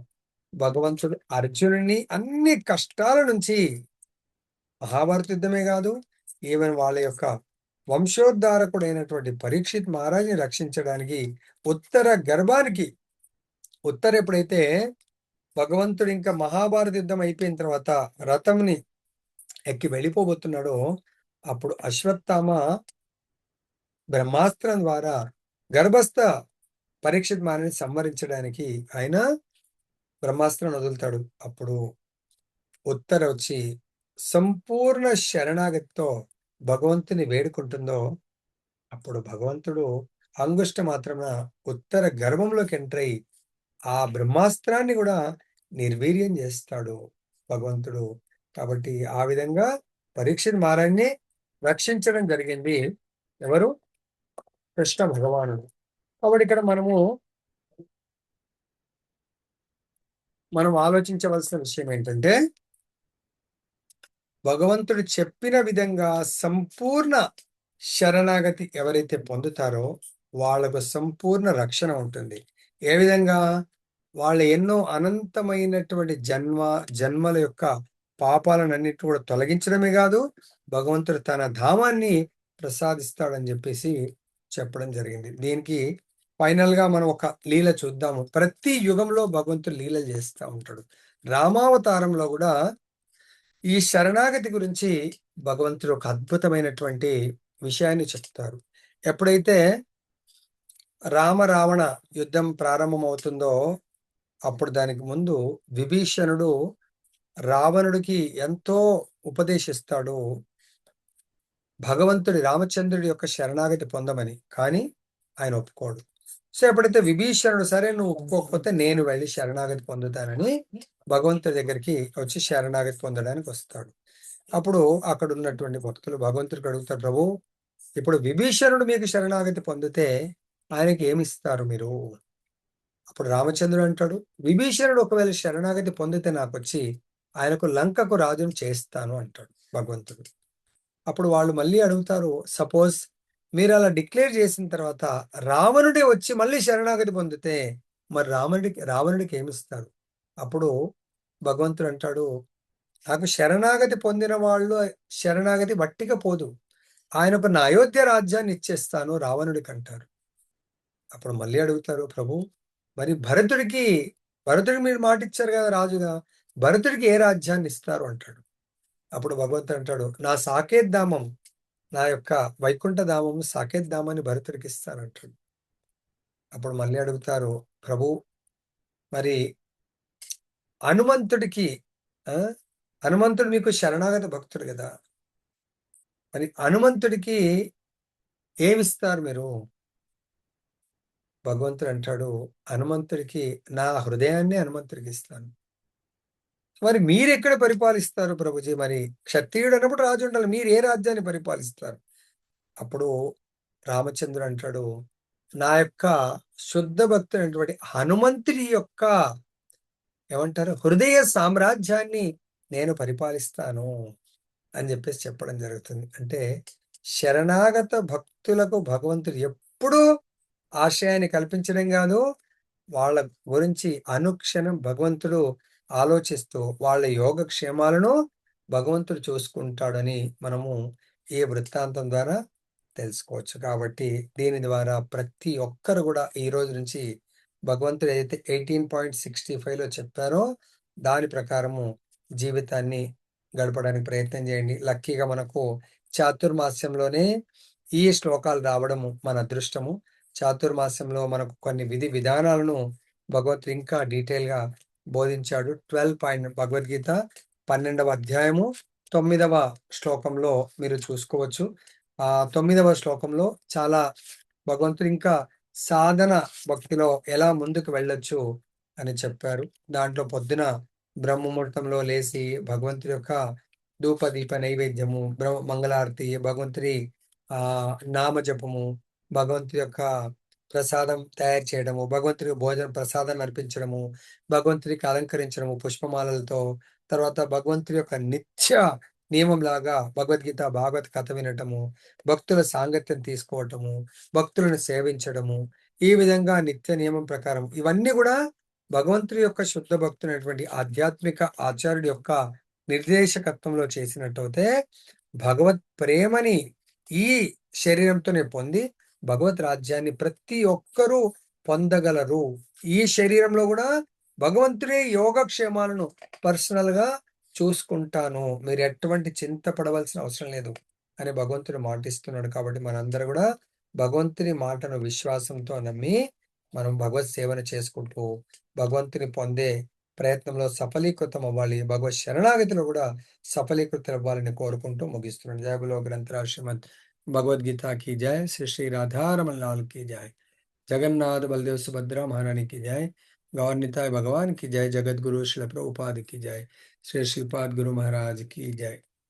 భగవంతుడు అర్జునుడిని అన్ని కష్టాల నుంచి, మహాభారత యుద్ధమే కాదు, ఈవెన్ వాళ్ళ యొక్క వంశోద్ధారకుడైనటువంటి పరీక్షిత్ మహారాజ్ని రక్షించడానికి ఉత్తర ఎప్పుడైతే భగవంతుడు ఇంకా మహాభారత యుద్ధం అయిపోయిన తర్వాత రథంని ఎక్కి వెళ్ళిపోబోతున్నాడో అప్పుడు అశ్వత్థామ బ్రహ్మాస్త్రం ద్వారా గర్భస్థ పరీక్షిత్ మహారాజుని సంహరించడానికి ఆయన బ్రహ్మాస్త్రం వదులుతాడు. అప్పుడు ఉత్తర వచ్చి సంపూర్ణ శరణాగతితో భగవంతుని వేడుకుంటుందో అప్పుడు భగవంతుడు అంగుష్ట మాత్రమున ఉత్తర గర్భంలోకి ఎంటర్ అయి ఆ బ్రహ్మాస్త్రాన్ని కూడా నిర్వీర్యం చేస్తాడు భగవంతుడు. కాబట్టి ఆ విధంగా పరీక్షిత్ మహారాజుని రక్షించడం జరిగింది ఎవరు? కృష్ణ భగవానుడు. కాబట్టి ఇక్కడ మనం ఆలోచించవలసిన విషయం ఏంటంటే భగవంతుడు చెప్పిన విధంగా సంపూర్ణ శరణాగతి ఎవరైతే పొందుతారో వాళ్ళకు సంపూర్ణ రక్షణ ఉంటుంది. ఏ విధంగా? వాళ్ళ ఎన్నో అనంతమైనటువంటి జన్మల యొక్క పాపాలన్నిటిని కూడా తొలగించడమే కాదు, భగవంతుడు తన ధామాన్ని ప్రసాదిస్తాడని చెప్పేసి చెప్పడం జరిగింది. దీనికి ఫైనల్ గా మనం ఒక లీల చూద్దాము. ప్రతి యుగంలో భగవంతుడు లీలలు చేస్తూ ఉంటాడు. రామావతారంలో కూడా ఈ శరణాగతి గురించి భగవంతుడు ఒక అద్భుతమైనటువంటి విషయాన్ని చెప్తారు. ఎప్పుడైతే రావణ యుద్ధం ప్రారంభమవుతుందో అప్పుడు దానికి ముందు విభీషణుడు రావణుడికి ఎంతో ఉపదేశిస్తాడు భగవంతుడి రామచంద్రుడి యొక్క శరణాగతి పొందమని. కానీ ఆయన ఒప్పుకోడు. సో ఎప్పుడైతే విభీషణుడు సరే నువ్వు ఒప్పుకోకపోతే నేను వెళ్ళి శరణాగతి పొందుతానని భగవంతుడి దగ్గరికి వచ్చి శరణాగతి పొందడానికి వస్తాడు. అప్పుడు అక్కడ ఉన్నటువంటి భక్తులు భగవంతుడికి అడుగుతారు, ప్రభు ఇప్పుడు విభీషణుడు మీకు శరణాగతి పొందితే ఆయనకి ఏమిస్తారు మీరు? అప్పుడు రామచంద్రుడు అంటాడు, విభీషణుడు ఒకవేళ శరణాగతి పొందితే నాకు వచ్చి ఆయనకు లంకకు రాజును చేస్తాను అంటాడు భగవంతుడు. అప్పుడు వాళ్ళు మళ్ళీ అడుగుతారు, సపోజ్ మీరు అలా డిక్లేర్ చేసిన తర్వాత రావణుడే వచ్చి మళ్ళీ శరణాగతి పొందితే మరి రావణుడికి ఏమిస్తారు? అప్పుడు భగవంతుడు అంటాడు, నాకు శరణాగతి పొందిన వాళ్ళు శరణాగతి వట్టిగా పోదు, ఆయనకు నా అయోధ్య రాజ్యాన్ని ఇచ్చేస్తాను రావణుడికి అంటారు. అప్పుడు మళ్ళీ అడుగుతారు, ప్రభు మరి భరతుడికి మీరు మాట ఇచ్చారు కదా రాజుగా, భరతుడికి ఏ రాజ్యాన్ని ఇస్తారు అంటాడు. అప్పుడు భగవంతుడు అంటాడు, నా సాకేత్ ధామం, నా యొక్క వైకుంఠ ధామం సాకేత్ ధామాన్ని భరతుడికి ఇస్తానంటాడు. అప్పుడు మళ్ళీ అడుగుతారు, ప్రభు మరి హనుమంతుడు మీకు శరణాగత భక్తుడు కదా, మరి హనుమంతుడికి ఏమిస్తారు మీరు? భగవంతుడు అంటాడు, హనుమంతుడికి నా హృదయాన్ని హనుమంతుడికి ఇస్తాను. మరి మీరెక్కడ పరిపాలిస్తారు ప్రభుజీ? మరి క్షత్రియుడు అన్నప్పుడు రాజు ఉండాలి, మీరు ఏ రాజ్యాన్ని పరిపాలిస్తారు? అప్పుడు రామచంద్రుడు అంటాడు, నా యొక్క శుద్ధ భక్తుడైనటువంటి హనుమంతుడి యొక్క ఏమంటారు హృదయ సామ్రాజ్యాన్ని నేను పరిపాలిస్తాను అని చెప్పేసి చెప్పడం జరుగుతుంది. అంటే శరణాగత భక్తులకు భగవంతుడు ఎప్పుడూ ఆశయాన్ని కల్పించడం కాదు, వాళ్ళ గురించి అనుక్షణం భగవంతుడు ఆలోచిస్తూ వాళ్ళ యోగక్షేమాలను భగవంతుడు చూసుకుంటాడని మనము ఈ వృత్తాంతం ద్వారా తెలుసుకోవచ్చు. కాబట్టి దీని ద్వారా ప్రతి ఒక్కరు కూడా ఈ రోజు నుంచి భగవంతుడు ఏదైతే 18.65లో చెప్పారో దాని ప్రకారము జీవితాన్ని గడపడానికి ప్రయత్నం చేయండి. లక్కీగా మనకు చాతుర్మాస్యంలోనే ఈ శ్లోకాలు రావడము మన అదృష్టము. చాతుర్మాస్యంలో మనకు కొన్ని విధి విధానాలను భగవంతుడు ఇంకా డీటెయిల్ గా బోధించాడు. భగవద్గీత 12వ అధ్యాయము 9వ శ్లోకంలో మీరు చూసుకోవచ్చు. ఆ 9వ శ్లోకంలో చాలా భగవంతుడు ఇంకా సాధన భక్తిలో ఎలా ముందుకు వెళ్ళొచ్చు అని చెప్పారు. దాంట్లో పొద్దున బ్రహ్మముహూర్తంలో లేసి భగవంతుడి యొక్క ధూప దీప నైవేద్యము, మంగళారతి, భగవంతుడి నామజపము, భగవంతుడి యొక్క ప్రసాదం తయారు చేయడము, భగవంతుడికి భోజనం ప్రసాదాన్ని అర్పించడము, భగవంతుడికి అలంకరించడము పుష్పమాలలతో, తర్వాత భగవంతుడి యొక్క నిత్య నియమంలాగా భగవద్గీత, భాగవత కథ వినటము, భక్తుల సాంగత్యం తీసుకోవటము, భక్తులను సేవించడము, ఈ విధంగా నిత్య నియమం ప్రకారం ఇవన్నీ గూడా భగవంతుడి యొక్క శుద్ధ భక్తుడైనటువంటి ఆధ్యాత్మిక ఆచార్యుడి యొక్క నిర్దేశకత్వంలో చేసినట్టయితే భగవత్ ప్రేమని ఈ శరీరంతోనే పొంది భగవత్ రాజ్యాన్ని ప్రతి ఒక్కరూ పొందగలరు. ఈ శరీరంలో గూడా భగవంతుడే యోగక్షేమాలను పర్సనల్‌గా చూసుకుంటాను. మీరు ఎటువంటి చింత పడవలసిన అవసరం లేదు అని భగవంతుడు మాటిస్తున్నాడు. కాబట్టి మనందరూ గూడా భగవంతుని మాటను విశ్వాసంతో నమ్మి మనం భగవత్ సేవను చేసుకుంటూ భగవంతుని పొందే ప్రయత్నంలో సఫలీకృతం అవ్వాలి. భగవత్ శరణాగతిలో గూడా సఫలీకృతం అవ్వాలని కోరుకుంటూ ముగిస్తున్నాను. జై బోలో గ్రంథరాజ్ శ్రీమద్ భగవద్గీత की जय। श्री श्री राधा रमन लाल की जय। जगन्नाथ बलदेव सुभद्रा महारानी की जय। गौर निताय भगवान की जय। जगत गुरु श्रील प्रभुपाद की जय। श्री श्रीपाद गुरु महाराज की जय।